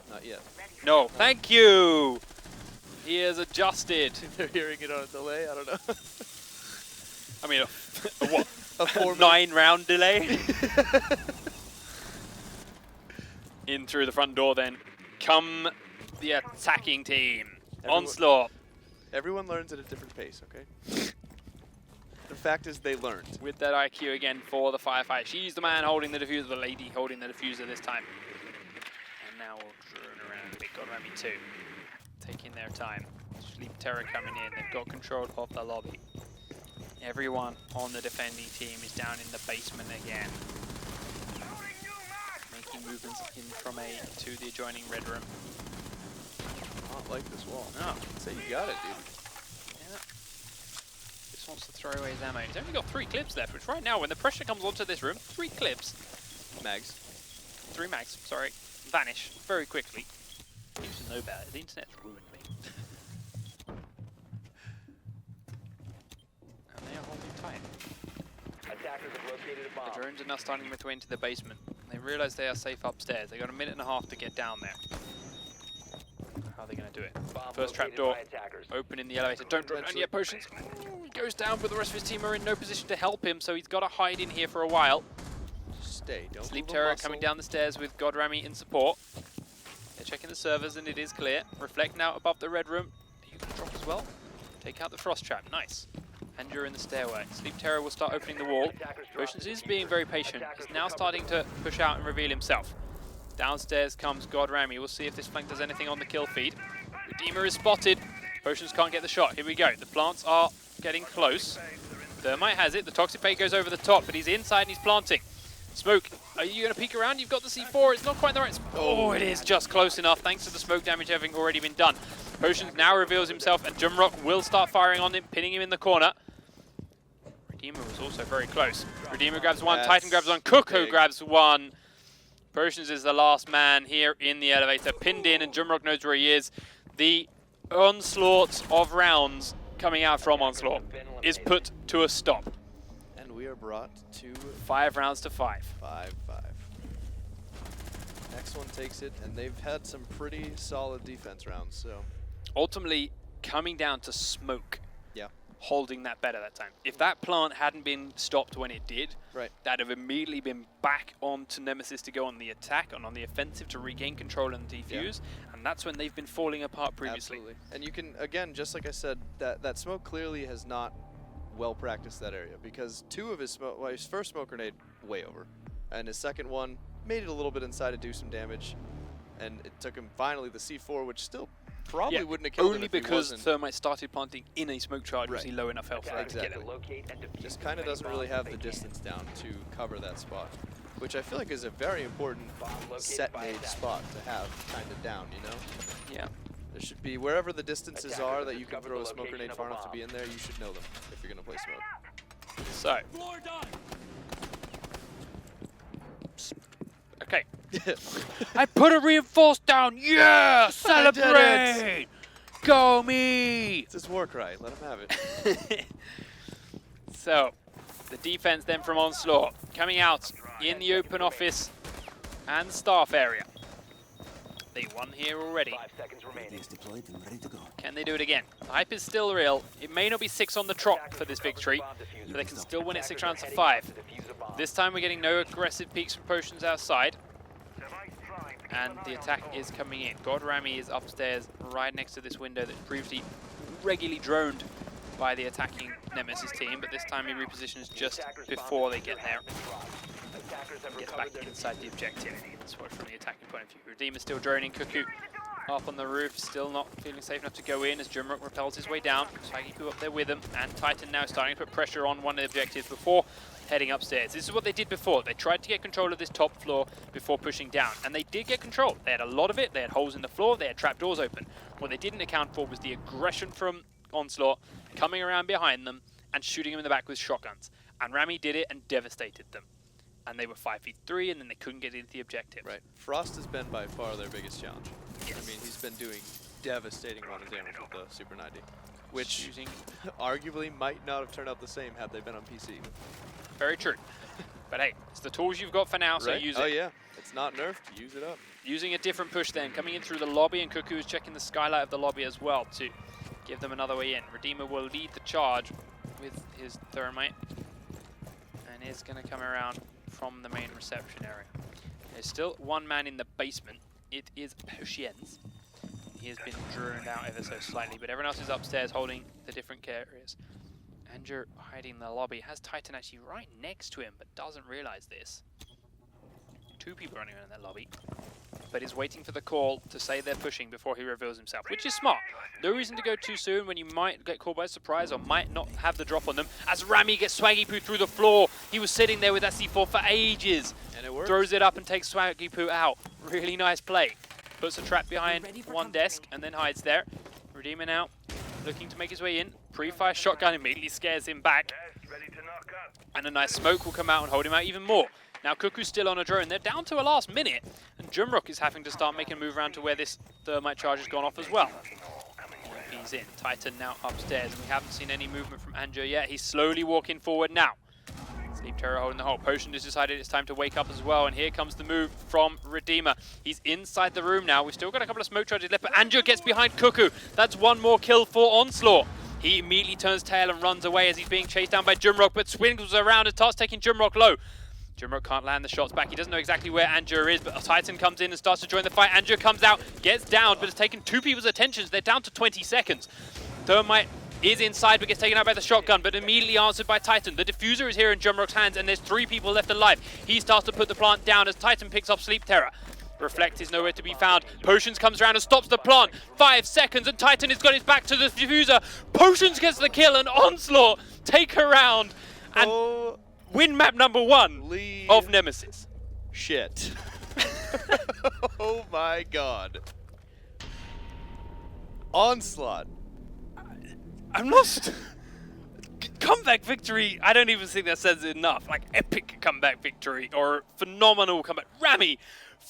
Not yet. No. Thank you! He has adjusted. They're hearing it on a delay, I don't know. I mean, a what? A 4 9-round delay. In through the front door then. Come the attacking team. Everyone- Onslaught. Everyone learns at a different pace, okay? the fact is they learned. With that IQ again for the firefight. She's the man holding the diffuser, the lady holding the diffuser this time. And now we'll drone around. They've got Remy too. Taking their time. Sleep Terror coming in. They've got control of the lobby. Everyone on the defending team is down in the basement again. Making movements in from A to the adjoining red room. Not like this wall. No. Say you got it, dude. Yeah. Just wants to throw away his ammo. He's only got 3 clips left, which right now, when the pressure comes onto this room, 3 clips. Mags. 3 mags, sorry. Vanish very quickly. Used to know better. The internet's ruined me. And they are holding tight. Attackers have located a bomb. The drones are now starting to make their way into the basement. They realise they are safe upstairs. They got a minute and a half to get down there. How are they going to do it? Bomb First located trapdoor, by attackers. open in the elevator. Don't drop down yet, Potions. He goes down, but the rest of his team are in no position to help him, so he's got to hide in here for a while. Just stay. Don't Sleep move a Terror muscle. coming down the stairs with Godrami in support. They're checking the servers and it is clear. Reflect now above the red room. You can drop as well. Take out the frost trap. Nice. And you're in the stairway. Sleep Terror will start opening the wall. Potions is being very patient. He's now starting to push out and reveal himself. Downstairs comes Godrami. We'll see if this flank does anything on the kill feed. Redeemer is spotted. Potions can't get the shot. Here we go. The plants are getting close. Thermite has it. The Toxic Bait goes over the top, but he's inside and he's planting. Smoke, are you going to peek around? You've got the C4. It's not quite the right spot. Oh, it is just close enough, thanks to the smoke damage having already been done. Potions now reveals himself, and Jumrock will start firing on him, pinning him in the corner. Redeemer was also very close. Redeemer grabs one, Titan grabs one, Cuckoo grabs one. Potions is the last man here in the elevator, pinned in, and Jumrock knows where he is. The onslaught of rounds coming out from Onslaught is put to a stop. And we are brought to 5 rounds to 5. 5-5. Next one takes it, and they've had some pretty solid defense rounds, so. Ultimately, coming down to smoke. Yeah. Holding that better that time. If that plant hadn't been stopped when it did, right, that'd have immediately been back onto Nemesis to go on the attack and on the offensive to regain control and defuse, and that's when they've been falling apart previously. Absolutely. And you can, again, just like I said, that smoke clearly has not well practiced that area, because 2 of his smoke, well, his first smoke grenade, way over, and his second one made it a little bit inside to do some damage, and it took him finally the C4, which still probably wouldn't have killed him only if he because wasn't. Thermite started planting in a smoke charge, was he low enough health for that to get it. Just kind of doesn't really have the distance down to cover that spot, which I feel like is a very important set made spot to have kind of down, you know? Yeah. There should be, wherever the distances are that you can throw a smoke grenade far enough to be in there, you should know them if you're going to play smoke. So. Okay. I put a reinforced down. Yeah! Celebrate! Go me! It's his war cry. Let him have it. So, the defense then from Onslaught coming out in the open office and staff area. They won here already. 5 seconds remaining. Deployed and ready to go. Can they do it again? The hype is still real. It may not be 6 on the trot for this victory, but they can still win it 6 rounds to 5. This time we're getting no aggressive peeks from Potions outside. And the attack is coming in. Godrami is upstairs right next to this window that previously regularly droned by the attacking Nemesis team, but this time he repositions just before they get there. Gets back inside the objective. That's what from the attacking point of view. Redeemer still droning. Cuckoo up on the roof, still not feeling safe enough to go in as Jumrock repels his way down. Swaggy up there with him, and Titan now starting to put pressure on one of the objectives before heading upstairs. This is what they did before. They tried to get control of this top floor before pushing down, and they did get control. They had a lot of it. They had holes in the floor. They had trapdoors open. What they didn't account for was the aggression from Onslaught coming around behind them and shooting them in the back with shotguns. And Rami did it and devastated them. And they were 5'3", and then they couldn't get into the objective. Right. Frost has been by far their biggest challenge. Yes. I mean, he's been doing devastating amount of damage with the Super 90, which Using arguably might not have turned out the same had they been on PC. very true. But hey, it's the tools you've got for now, so Right? use it. Oh yeah, it's not nerfed. Use it up. Using a different push then, coming in through the lobby, and Cuckoo is checking the skylight of the lobby as well to give them another way in. Redeemer will lead the charge with his Thermite, and is going to come around from the main reception area. There's still one man in the basement. It is Potions. He has been droned out ever so slightly, but everyone else is upstairs holding the different areas. Andrew hiding in the lobby. Has Titan actually right next to him, but doesn't realize this. 2 people running around in that lobby. But is waiting for the call to say they're pushing before he reveals himself, which is smart. No reason to go too soon when you might get caught by surprise or might not have the drop on them. As Rami gets Swaggy Poo through the floor, he was sitting there with that C4 for ages. And it works. Throws it up and takes Swaggy Poo out. Really nice play. Puts a trap behind one desk and then hides there. Redeemer now looking to make his way in. Pre-fire shotgun immediately scares him back. And a nice smoke will come out and hold him out even more. Now Cuckoo's still on a drone. They're down to a last minute. And Jumrock is having to start making a move around to where this thermite charge has gone off as well. He's in. Titan now upstairs. And we haven't seen any movement from Anjo yet. He's slowly walking forward now. Sleep Terror holding the hole. Potion has decided it's time to wake up as well. And here comes the move from Redeemer. He's inside the room now. We've still got a couple of smoke charges left. But Anjo gets behind Cuckoo. That's one more kill for Onslaught. He immediately turns tail and runs away as he's being chased down by Jumrock. But swings around and starts taking Jumrock low. Jumrock can't land the shots back. He doesn't know exactly where Anjo is, but Titan comes in and starts to join the fight. Anjo comes out, gets down, but it's taken 2 people's attentions. They're down to 20 seconds. Thermite is inside, but gets taken out by the shotgun, but immediately answered by Titan. The diffuser is here in Jumrock's hands, and there's 3 people left alive. He starts to put the plant down as Titan picks up Sleep Terror. Reflect is nowhere to be found. Potions comes around and stops the plant. 5 seconds, and Titan has got his back to the diffuser. Potions gets the kill, and Onslaught take a round and win map number 1 of Nemesis. Shit. Oh my god. Onslaught. I'm lost. Comeback victory, I don't even think that says it enough. Like epic comeback victory or phenomenal comeback. Rami,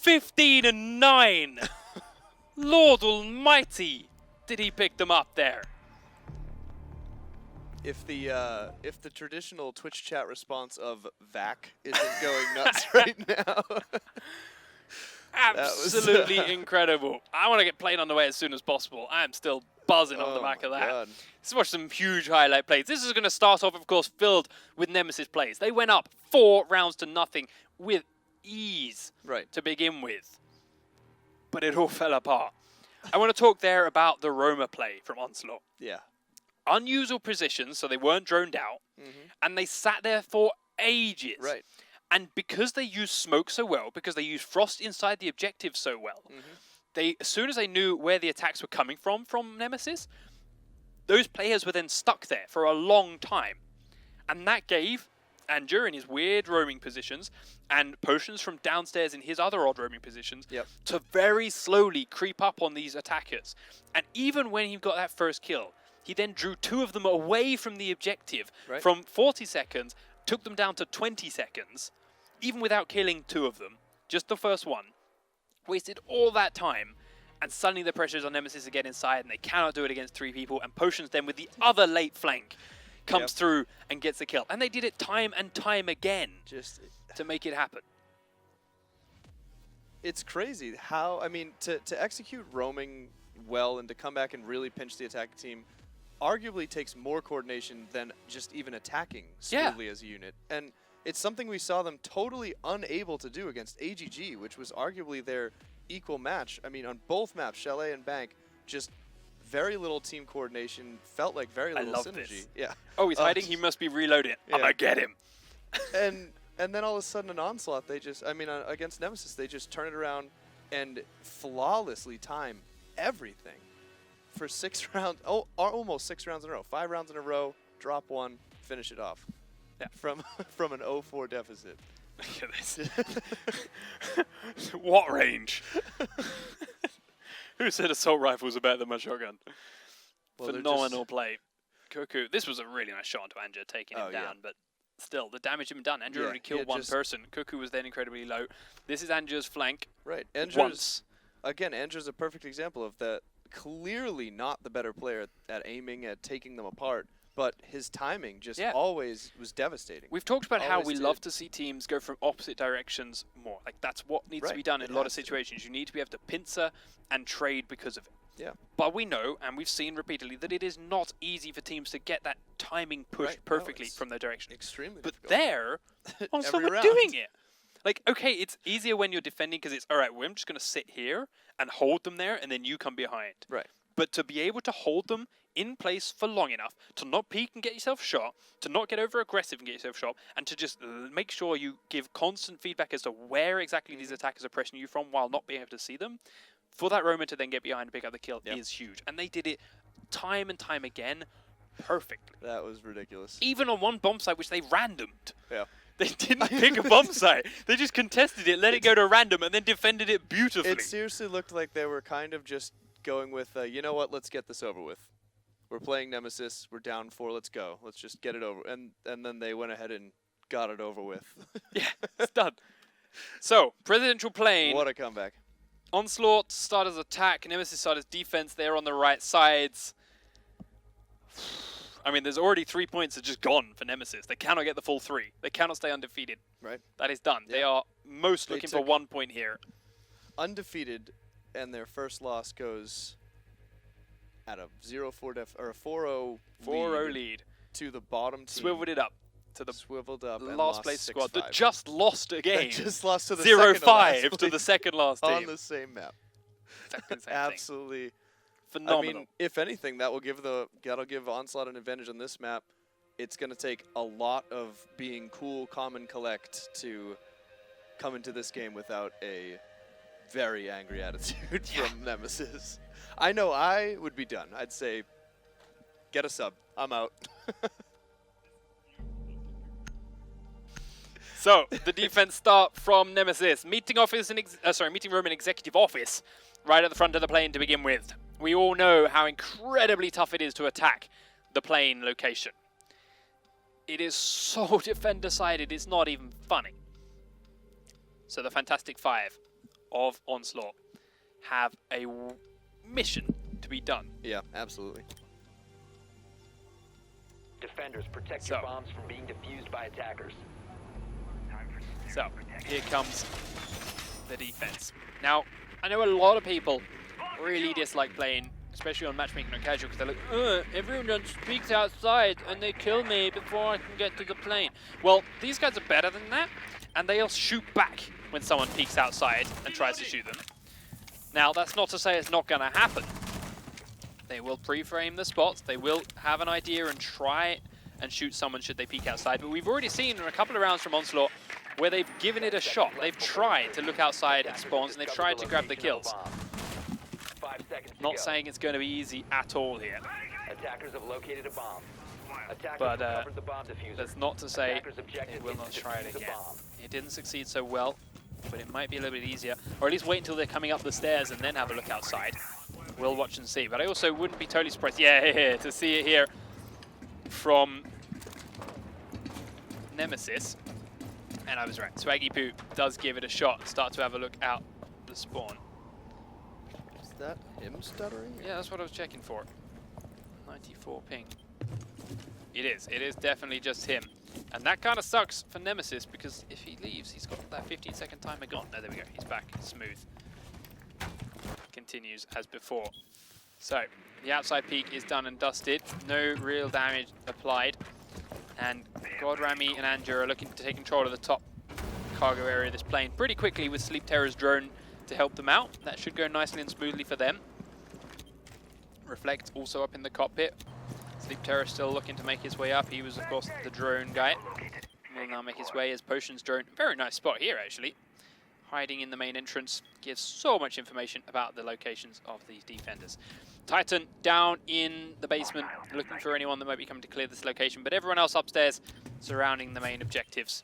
15-9. Lord almighty, did he pick them up there? If the traditional Twitch chat response of "vac" isn't going nuts right now. Absolutely incredible. I want to get played on the way as soon as possible. I am still buzzing on the back of that. God. Let's watch some huge highlight plays. This is going to start off, of course, filled with Nemesis plays. They went up 4 rounds to nothing with ease to begin with. But it all fell apart. I want to talk there about the Roma play from Onslaught. Yeah. Unusual positions, so they weren't droned out, and they sat there for ages. Right. And because they used smoke so well, because they used frost inside the objective so well, they, as soon as they knew where the attacks were coming from Nemesis, those players were then stuck there for a long time. And that gave Andrew in his weird roaming positions and Potions from downstairs in his other odd roaming positions to very slowly creep up on these attackers. And even when he got that first kill, he then drew 2 of them away from the objective from 40 seconds, took them down to 20 seconds, even without killing 2 of them, just the first one. Wasted all that time, and suddenly the pressure is on Nemesis to get inside, and they cannot do it against 3 people, and Potions then with the other late flank comes through and gets the kill. And they did it time and time again just to make it happen. It's crazy how, I mean, to execute roaming well and to come back and really pinch the attacking team arguably takes more coordination than just even attacking smoothly as a unit. And it's something we saw them totally unable to do against AGG, which was arguably their equal match. I mean, on both maps, Chalet and Bank, just very little team coordination, felt like very little synergy. This. Yeah. Oh, he's hiding, he must be reloading. I'm gonna get him. And then all of a sudden an Onslaught, they just, I mean, against Nemesis, they just turn it around and flawlessly time everything. For 6 rounds, almost 6 rounds in a row, 5 rounds in a row, drop 1, finish it off. Yeah. From an 0-4 deficit. Look at this. What range? Who said assault rifles are better than my shotgun? Well, phenomenal play. Cuckoo, this was a really nice shot onto Andrew, taking him down, but still, the damage had been done. Andrew already killed 1 person. Cuckoo was then incredibly low. This is Andrew's flank. Right. Andrew's, again, Andrew's a perfect example of that. Clearly not the better player at aiming, at taking them apart, but his timing just always was devastating. We've talked about how we love to see teams go from opposite directions more. Like, that's what needs to be done in a lot of situations. You need to be able to pincer and trade because of it. Yeah. But we know, and we've seen repeatedly, that it is not easy for teams to get that timing pushed perfectly from their direction. Extremely difficult. But there, Onslaught were doing it. Like, okay, it's easier when you're defending because it's, all right, well, I'm just going to sit here and hold them there, and then you come behind. Right. But to be able to hold them in place for long enough to not peek and get yourself shot, to not get over aggressive and get yourself shot, and to just make sure you give constant feedback as to where exactly these attackers are pressing you from while not being able to see them, for that Roman to then get behind and pick up the kill is huge. And they did it time and time again perfectly. That was ridiculous. Even on one bomb site, which they randomed. Yeah. They didn't pick a bomb site. They just contested it, let it go to random, and then defended it beautifully. It seriously looked like they were kind of just going with, you know what, let's get this over with. We're playing Nemesis, we're down 4, let's go. Let's just get it over. And then they went ahead and got it over with. Yeah, it's done. So, Presidential Plane. What a comeback. Onslaught start as attack, Nemesis start as defense. They're on the right sides. I mean, there's already 3 points that are just gone for Nemesis. They cannot get the full 3. They cannot stay undefeated. Right. That is done. Yeah. They are most looking for 1 point here. Undefeated, and their first loss goes at a 0-4 or a 4-0 lead to the bottom team. Swiveled it up to the swiveled up and last lost place 6-5. squad that just lost a game. Just lost to the 0-5 to the second last team. on the same map. Exactly the same Absolutely thing. Phenomenal. I mean, if anything, that'll give Onslaught an advantage on this map. It's going to take a lot of being cool, calm, and collect to come into this game without a very angry attitude from Nemesis. I know I would be done. I'd say, get a sub. I'm out. So, the defense start from Nemesis. Meeting room and executive office right at the front of the plane to begin with. We all know how incredibly tough it is to attack the plane location. It is so defender-sided, it's not even funny. So the Fantastic Five of Onslaught have a mission to be done. Yeah, absolutely. Defenders, protect your bombs from being defused by attackers. So, here comes the defense. Now, I know a lot of people really dislike playing, especially on matchmaking or casual, because they're like, everyone just peeks outside and they kill me before I can get to the plane. Well, these guys are better than that, and they'll shoot back when someone peeks outside and tries to shoot them. Now, that's not to say it's not going to happen. They will pre-frame the spots, they will have an idea and try and shoot someone should they peek outside, but we've already seen in a couple of rounds from Onslaught where they've given it a shot. They've tried to look outside at spawns and they've tried to grab the kills. Not saying it's going to be easy at all here. Attackers have located a bomb. But that's not to say they will not try it again. It didn't succeed so well, but it might be a little bit easier. Or at least wait until they're coming up the stairs and then have a look outside. We'll watch and see. But I also wouldn't be totally surprised, to see it here from Nemesis. And I was right. Swaggy Poo does give it a shot. Start to have a look out the spawn. Is that him stuttering? Yeah, that's what I was checking for. 94 ping. It is. It is definitely just him. And that kind of sucks for Nemesis because if he leaves, he's got that 15-second timer gone. No, there we go. He's back. Smooth. Continues as before. So, the outside peak is done and dusted. No real damage applied. And Godrami and Andrew are looking to take control of the top cargo area of this plane pretty quickly with Sleep Terror's drone to help them out. That should go nicely and smoothly for them. Reflect also up in the cockpit. Sleep Terror still looking to make his way up. He was, of course, the drone guy. Will now make his way as Potion's drone. Very nice spot here, actually. Hiding in the main entrance. Gives so much information about the locations of these defenders. Titan down in the basement, looking for anyone that might be coming to clear this location, but everyone else upstairs surrounding the main objectives,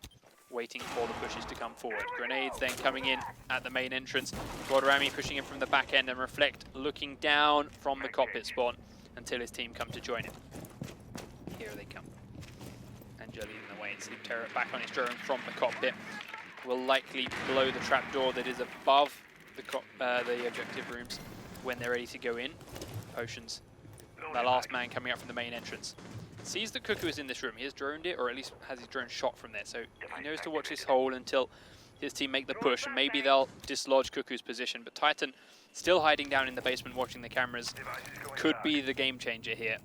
waiting for the pushes to come forward. Grenades then coming in at the main entrance. Godrami pushing in from the back end, and Reflect looking down from the cockpit spawn until his team come to join him. Here they come. Angela leading the way, and Sleep Terror back on his drone from the cockpit. Will likely blow the trapdoor that is above the objective rooms when they're ready to go in. Potions, the last man coming up from the main entrance. Sees the Cuckoo is in this room. He has droned it, or at least has his drone shot from there. So he knows to watch this hole until his team make the push, and maybe they'll dislodge Cuckoo's position. But Titan, still hiding down in the basement watching the cameras, could be the game changer here.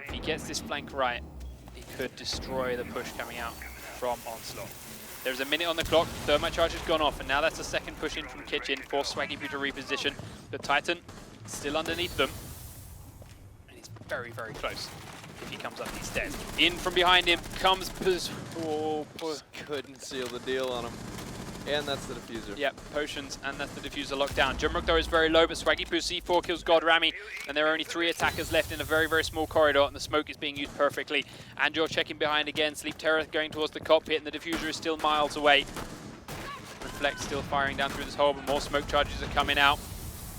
If he gets this flank right, he could destroy the push coming out from Onslaught. There's a minute on the clock, thermite charge has gone off, and now that's a second push in from Kitchen for Swaggy Poo to reposition. But Titan still underneath them. And he's very, very close if he comes up these stairs. In from behind him comes oh, couldn't seal the deal on him. And that's the diffuser. Yep, Potions, and that's the diffuser locked down. Jumrock though is very low, but Swaggy Poo C4 kills God Rami, and there are only 3 attackers left in a very, very small corridor, and the smoke is being used perfectly. And you're checking behind again. Sleep Terror going towards the cockpit, and the diffuser is still miles away. Reflect still firing down through this hole, but more smoke charges are coming out.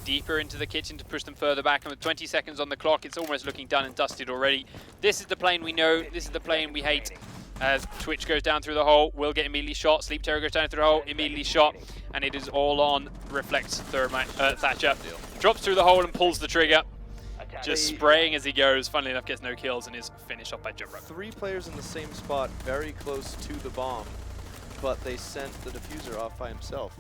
Deeper into the kitchen to push them further back, and with 20 seconds on the clock, it's almost looking done and dusted already. This is the plane we know, this is the plane we hate. As Twitch goes down through the hole, will get immediately shot. Sleep Terror goes down through the hole, immediately shot, and it is all on Reflect's Thatcher. Drops through the hole and pulls the trigger. Just spraying as he goes. Funnily enough, gets no kills and is finished off by Jumrock. 3 players in the same spot, very close to the bomb, but they sent the diffuser off by himself.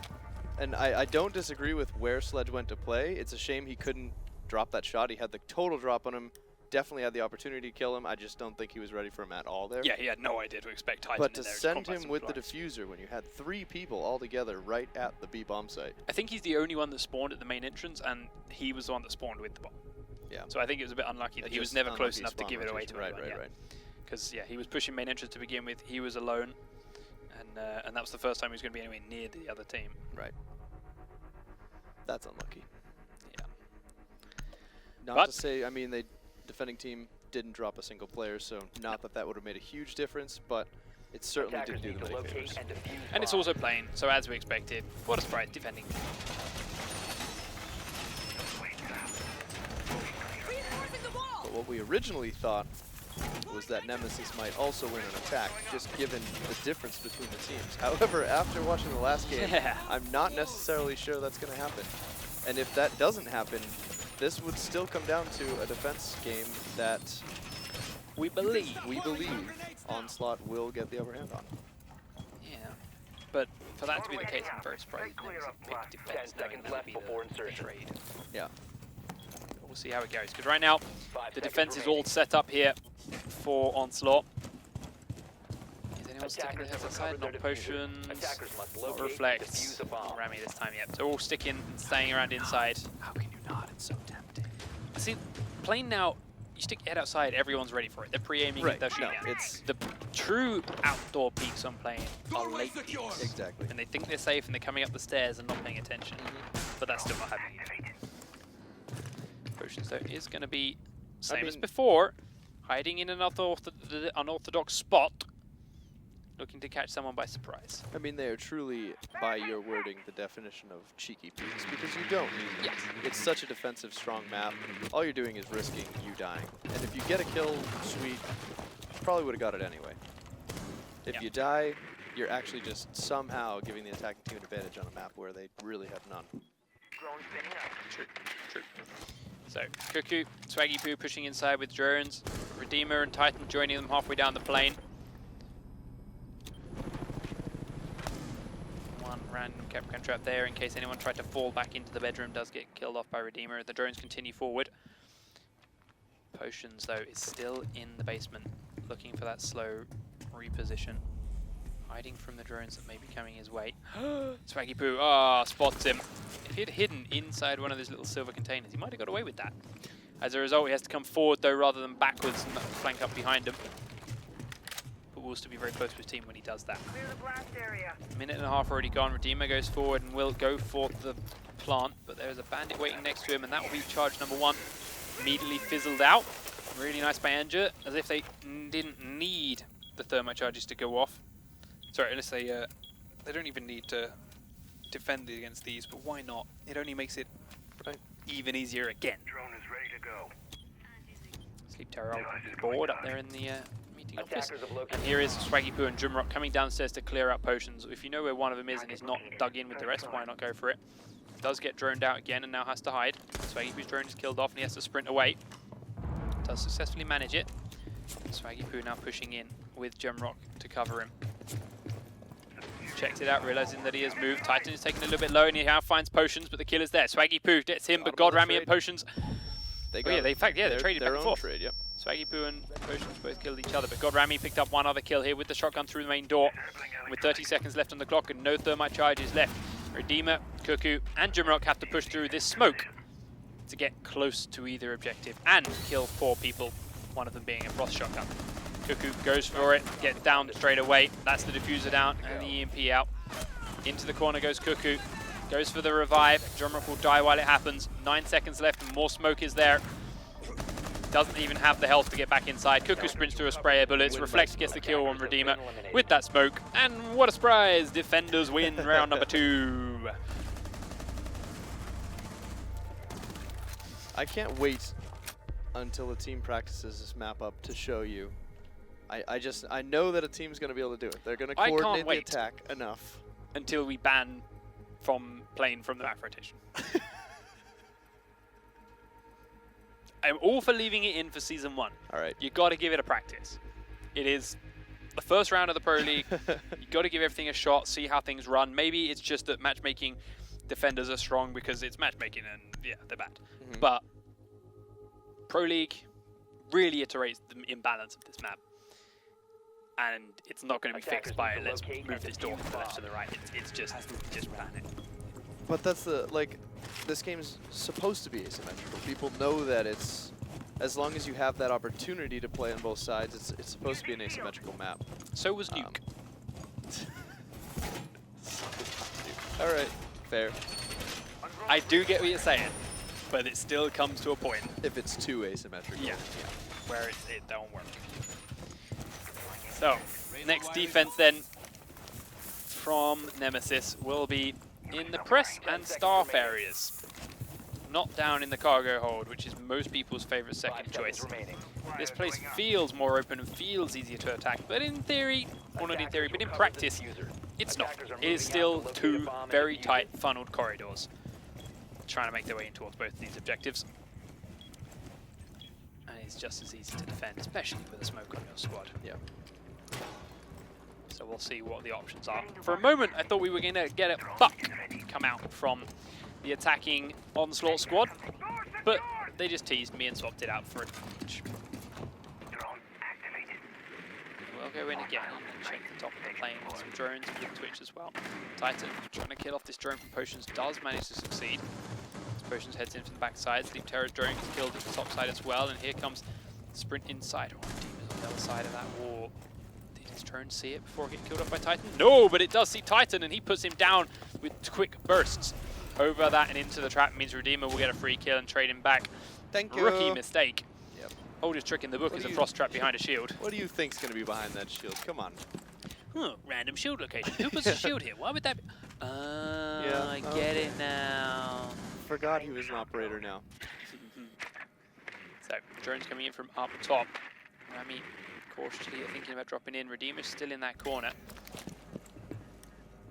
And I don't disagree with where Sledge went to play. It's a shame he couldn't drop that shot. He had the total drop on him. Definitely had the opportunity to kill him. I just don't think he was ready for him at all there. Yeah, he had no idea to expect Titan But in to there send him with the diffuser when you had 3 people all together right at the B bomb site. I think he's the only one that spawned at the main entrance, and he was the one that spawned with the bomb. Yeah. So I think it was a bit unlucky that he was never close enough to give it away to anyone. Right. Because yeah, he was pushing main entrance to begin with. He was alone, and that was the first time he was going to be anywhere near the other team. Right. That's unlucky. Yeah. Not to say, I mean, the defending team didn't drop a single player, so not that that would have made a huge difference, but it certainly didn't do them any favors. And it's also playing, so as we expected, what a surprise defending. But what we originally thought was that Nemesis might also win an attack, just given the difference between the teams. However, after watching the last game, I'm not necessarily sure that's going to happen. And if that doesn't happen, this would still come down to a defense game that we believe Onslaught will get the upper hand on. Yeah, but for that to be the case, I'm very surprised Nemesis picked defense, knowing that would be the trade. Yeah. We'll see how it goes, because right now, the defense is all set up here for Onslaught. Is anyone sticking their heads outside? Not Potions, not Reflects, not Rami this time yet. So all sticking and staying around inside. How can you not? It's so tempting. See, playing now, you stick your head outside, everyone's ready for it. They're pre-aiming it, they're shooting it. It's the true outdoor peaks on playing are late peaks. Exactly. And they think they're safe and they're coming up the stairs and not paying attention. But that's still not happening. Potions though is going to be same as before, hiding in an unorthodox spot, looking to catch someone by surprise. I mean, they are truly, by your wording, the definition of cheeky peeks, because you don't need them. Yes. It's such a defensive, strong map. All you're doing is risking you dying. And if you get a kill, sweet, you probably would have got it anyway. If you die, you're actually just somehow giving the attacking team an advantage on a map where they really have none. True. So, Cuckoo, Swaggy Poo pushing inside with drones, Redeemer and Titan joining them halfway down the plane. One random Capricorn trap there in case anyone tried to fall back into the bedroom, does get killed off by Redeemer. The drones continue forward. Potions, though, is still in the basement, looking for that slow reposition. Hiding from the drones that may be coming his way. Swaggy Poo, spots him. If he had hidden inside one of those little silver containers, he might have got away with that. As a result, he has to come forward, though, rather than backwards and flank up behind him. But will still be very close to his team when he does that. Clear the blast area. A minute and a half already gone. Redeemer goes forward and will go for the plant, but there is a bandit waiting next to him, and that will be charge number 1. Immediately fizzled out. Really nice by Anger, as if they didn't need the thermite charges to go off. Sorry, unless they don't even need to defend against these, but why not? It only makes it even easier again. Drone is ready to go. Sleep Terror board up there in the meeting office. And here is Swaggy Poo and Jumrock coming downstairs to clear out Potions. If you know where one of them is and is not dug in with the rest, why not go for it? Does get droned out again and now has to hide. Swaggy Poo's drone is killed off and he has to sprint away. Does successfully manage it. Swaggy Poo now pushing in with Jumrock to cover him. Checks it out, realizing that he has moved. Titan is taking a little bit low, and he now finds Potions, but the killer's there. Swaggy Poo gets him, but God Rami and Potions. They traded back and forth. Trade, yep. Swaggy Poo and Potions both killed each other, but God Rami picked up one other kill here with the shotgun through the main door. With 30 seconds left on the clock and no thermite charges left, Redeemer, Cuckoo, and Jumrock have to push through this smoke. to get close to either objective and kill 4 people, one of them being a Frost shotgun. Cuckoo goes for it, gets down straight away. That's the diffuser down and the EMP out. Into the corner goes Cuckoo. Goes for the revive. Drumrock will die while it happens. 9 seconds left and more smoke is there. Doesn't even have the health to get back inside. Cuckoo sprints through a spray of bullets. Reflect gets the kill on Redeemer with that smoke. And what a surprise! Defenders win round number 2. I can't wait until the team practices this map up to show you. I know that a team's going to be able to do it. They're going to coordinate the attack enough. Until we ban from playing from the map rotation. I'm all for leaving it in for Season 1. All right. You got to give it a practice. It is the first round of the Pro League. You got to give everything a shot, see how things run. Maybe it's just that matchmaking defenders are strong because it's matchmaking and yeah, they're bad. But Pro League really iterates the imbalance of this map. And it's not going to be fixed by let's move this door from the left to the right. It's just plan it. But that's the, like, this game's supposed to be asymmetrical. People know that it's, as long as you have that opportunity to play on both sides, it's supposed to be an asymmetrical map. So was Nuke. All right, fair. I do get what you're saying, but it still comes to a point. If it's too asymmetrical. Yeah. Where it don't work. So, next defense then from Nemesis will be in the press and staff areas. Not down in the cargo hold, which is most people's favorite second choice. This place feels more open and feels easier to attack, but in theory, or not in theory, but in practice, it's not. It is still 2 very tight funneled corridors, trying to make their way in towards both of these objectives. And it's just as easy to defend, especially with a smoke on your squad. Yeah. So we'll see what the options are. For a moment, I thought we were going to get a buck come out from the attacking Onslaught squad, but they just teased me and swapped it out for a Twitch. We'll go in again and check the top of the plane with some drones with Twitch as well. Titan trying to kill off this drone from Potions does manage to succeed. As Potions heads in from the backside, Sleep Terror's drone is killed at the top side as well, and here comes Sprint inside. Oh, Demons on the other side of that wall. Did his drone see it before getting killed off by Titan? No, but it does see Titan, and he puts him down with quick bursts. Over that and into the trap means Redeemer will get a free kill and trade him back. Thank you. Rookie mistake. Yep. Oldest trick in the book is a frost trap behind a shield. What do you think's going to be behind that shield? Come on. Random shield location. Who puts a shield here? Why would that be? Yeah, I get it now. Forgot he was an operator now. So, drones coming in from up top. Rami cautiously thinking about dropping in. Redeemer's still in that corner.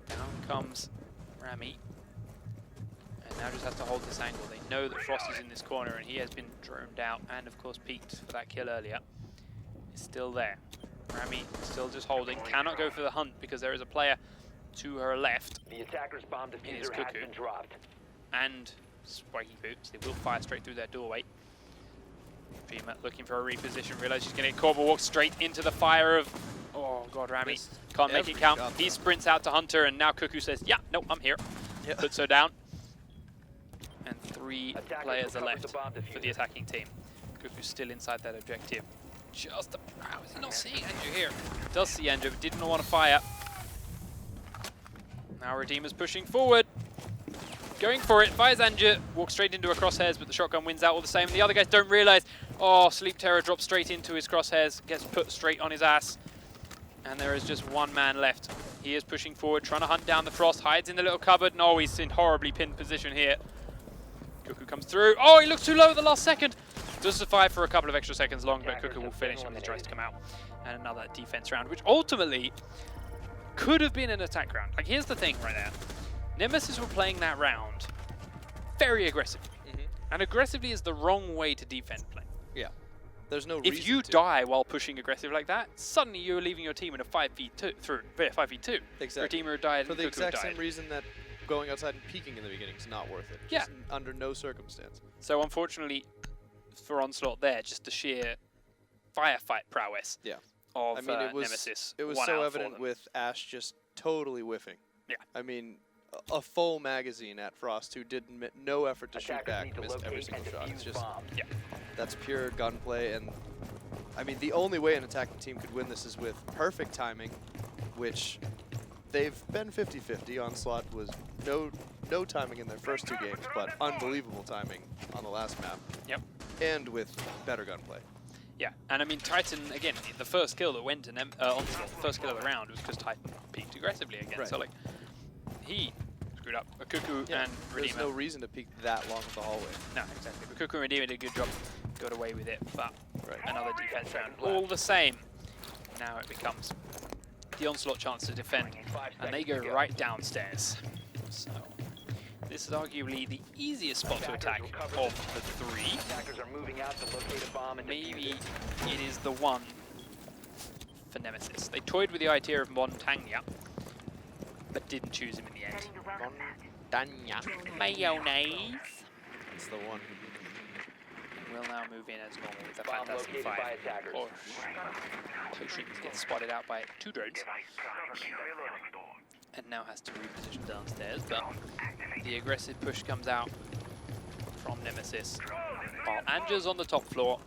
Down comes Rami. And now just has to hold this angle. They know that Frost is in this corner and he has been droned out and of course peeked for that kill earlier. He's still there. Rami still just holding. Cannot go for the hunt because there is a player to her left. The attacker's bomb diffuser has been dropped. And Spiky Boots. They will fire straight through their doorway. Dreamer looking for a reposition. Realizes she's going to get caught, but walks straight into the fire of... Oh god, Rami can't make it count. He sprints out to Hunter and now Cuckoo says, yeah, no, I'm here. Yep. Puts her down. And 3 players are left for the attacking team. Cuckoo's still inside that objective. Just how is he not seeing Andrew here? Does see Andrew, but didn't want to fire. Now Redeemer's pushing forward. Going for it, fires Andrew, walks straight into her crosshairs, but the shotgun wins out all the same. The other guys don't realize. Oh, Sleep Terror drops straight into his crosshairs, gets put straight on his ass. And there is just 1 man left. He is pushing forward, trying to hunt down the Frost, hides in the little cupboard. No, he's in horribly pinned position here. Cuckoo comes through. Oh, he looks too low at the last second. Does survive for a couple of extra seconds long, but Cuckoo will finish when he tries to come out. And another defense round, which ultimately could have been an attack round. Like, here's the thing right now. Nemesis were playing that round very aggressively. And aggressively is the wrong way to defend play. Yeah. There's no reason if you die while pushing aggressive like that, suddenly you're leaving your team in a 5v2 through 5v2. Exactly. Redeemer died for the Cuckoo exact died. same reason that going outside and peeking in the beginning is not worth it. Yeah. Just under no circumstance. So unfortunately for Onslaught there, just the sheer firefight prowess of I mean, Nemesis. it was so evident with Ash just totally whiffing. Yeah. I mean, a full magazine at Frost, who did no effort to shoot Attackers back, need to missed every locate single and shot. It's defuse just, bombs. Yeah. that's pure gunplay, and I mean, the only way an attacking team could win this is with perfect timing, which they've been 50-50. Onslaught was no timing in their first 2 games, but unbelievable timing on the last map. Yep. And with better gunplay. Yeah, and I mean, Titan, again, the first kill that went to Onslaught, the first kill of the round was because Titan peeked aggressively again. Right. So, like, he screwed up. But Cuckoo Yeah, and there's Redeemer. no reason to peek that long up the hallway. No, exactly. But Cuckoo and Redeemer did a good job, got away with it, but Right. another defense round. All the same, now it becomes the Onslaught chance to defend, and they go right downstairs. So, this is arguably the easiest spot to attack of the 3. Attackers are moving out to locate a bomb and Maybe defuse it. it is the one for Nemesis. They toyed with the idea of Montagna, but didn't choose him in the end. Danya. Mayonnaise It's the one. will now move in as normal with a Bomb fantastic located by fight. attackers. Potions gets spotted out by 2 drones, and now has to reposition downstairs, but the aggressive push comes out from Nemesis, while Anger's on the top floor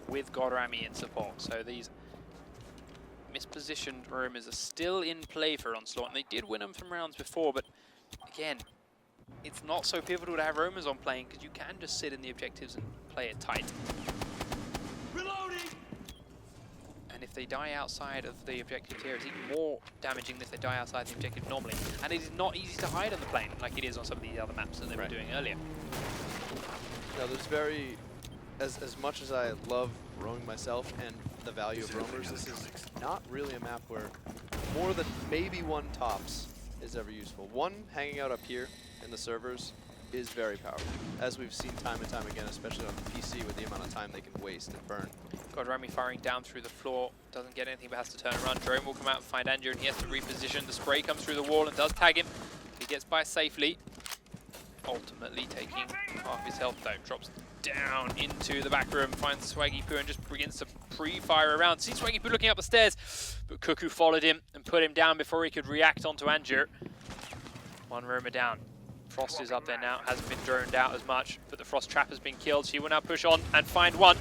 with Godorami in support. So these mispositioned roamers are still in play for Onslaught, and they did win them from rounds before, but again, it's not so pivotal to have roamers on playing because you can just sit in the objectives and play it tight. Reloading! And if they die outside of the objective tier, it's even more damaging than if they die outside the objective normally. And it is not easy to hide on the plane like it is on some of the other maps that they were doing earlier. No, there's very, as much as I love roaming myself and the value of roamers, this is not really a map where more than maybe 1 tops is ever useful. 1 hanging out up here in the servers is very powerful, as we've seen time and time again, especially on the PC with the amount of time they can waste and burn. Godorami firing down through the floor, doesn't get anything but has to turn around. Drone will come out and find Anger, and he has to reposition. The spray comes through the wall and does tag him. He gets by safely, ultimately taking half his health though. Drops down into the back room, finds Swaggy Poo and just begins to pre-fire around. See Swaggy Poo looking up the stairs, but Cuckoo followed him and put him down before he could react onto Anger. 1 roamer down. Frost is up there now, hasn't been droned out as much, but the Frost trap has been killed. She will now push on and find 1.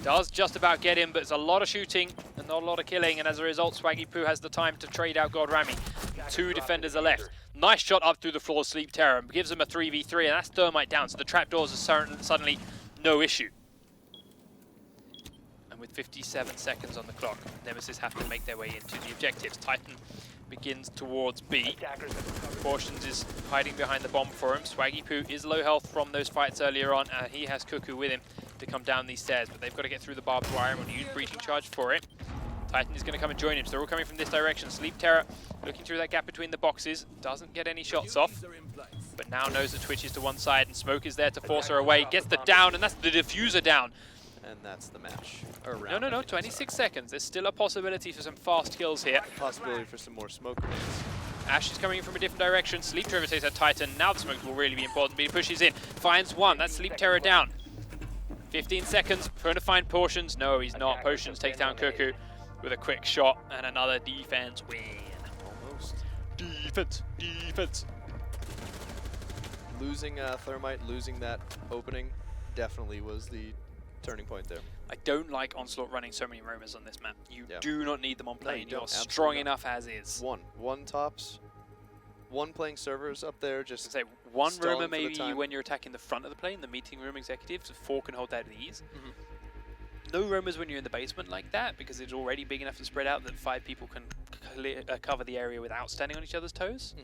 Does just about get him, but it's a lot of shooting and not a lot of killing, and as a result, Swaggy Poo has the time to trade out Godorami. 2 defenders are left. Nice shot up through the floor, Sleep Terror, gives him a 3v3, and that's Thermite down, so the trapdoors are suddenly no issue. And with 57 seconds on the clock, Nemesis have to make their way into the objectives. Titan begins towards B. Portions is hiding behind the bomb for him. Swaggy Poo is low health from those fights earlier on. He has Cuckoo with him to come down these stairs, but they've got to get through the barbed wire and will use breaching charge for it. Titan is going to come and join him, so they're all coming from this direction. Sleep Terror looking through that gap between the boxes, doesn't get any shots off, but now knows the Twitch is to one side and Smoke is there to force her away. Gets the down, and that's the diffuser down. And that's the match. Or round, No, 26 seconds. There's still a possibility for some fast kills here. Possibility for some more smoke grenades. Ash is coming in from a different direction. Sleep Terror takes out Titan. Now the smokes will really be important, but he pushes in. Finds 1. That's Sleep Terror down. 15 seconds. Trying to find Portions. No, he's not. Potions takes down Cuckoo with a quick shot and another defense win. Almost. Defense. Losing Thermite, losing that opening, definitely was the turning point there. I don't like Onslaught running so many roamers on this map. You Yeah. do not need them on No, plane. you You're don't. strong Absolutely enough as is. 1 tops, 1 playing servers up there, just Say one stalling roamer for the maybe time. when you're attacking the front of the plane, the meeting room executives. 4 can hold that with ease. No roamers when you're in the basement like that, because it's already big enough to spread out that 5 people can cover the area without standing on each other's toes.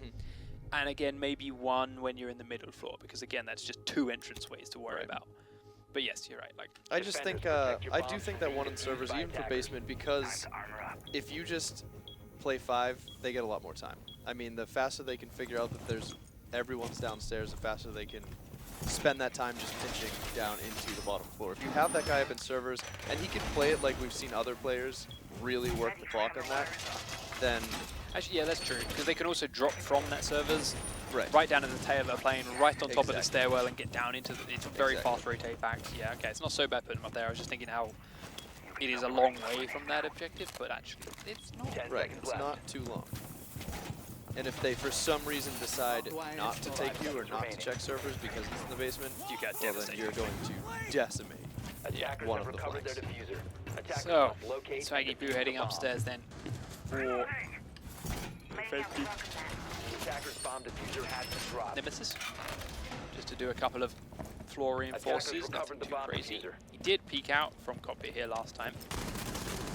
And again, maybe 1 when you're in the middle floor, because again, that's just 2 entrance ways to worry about. But yes, you're right. Like, I just think I do think that 1 in servers, even for basement, because if you just play 5, they get a lot more time. I mean, the faster they can figure out that everyone's downstairs, the faster they can spend that time just pinching down into the bottom floor. If you have that guy up in servers and he can play it like we've seen other players really work the clock on that, then actually, yeah, that's true, because they can also drop from that servers right. right down to the tail of the plane, right on top of the Exactly. stairwell, and get down into the. It's a very Exactly. fast rotate back. Yeah, okay, it's not so bad putting them up there. I was just thinking how it is a long way from that objective, but actually, it's not. Right, it's not too long. And if they, for some reason, decide not to take you or not to check servers because it's in the basement, You get well, then devastated. you're going to decimate Attackers one have of the recovered their flanks. diffuser. Attackers So, must locate and Swaggy defuse Boo heading the bomb. upstairs then for Laying out the welcome mat. The attacker's bomb diffuser has been dropped. Nemesis, just to do a couple of floor reinforces, Attackers nothing recovered the too bomb crazy. diffuser. He did peek out from cockpit here last time.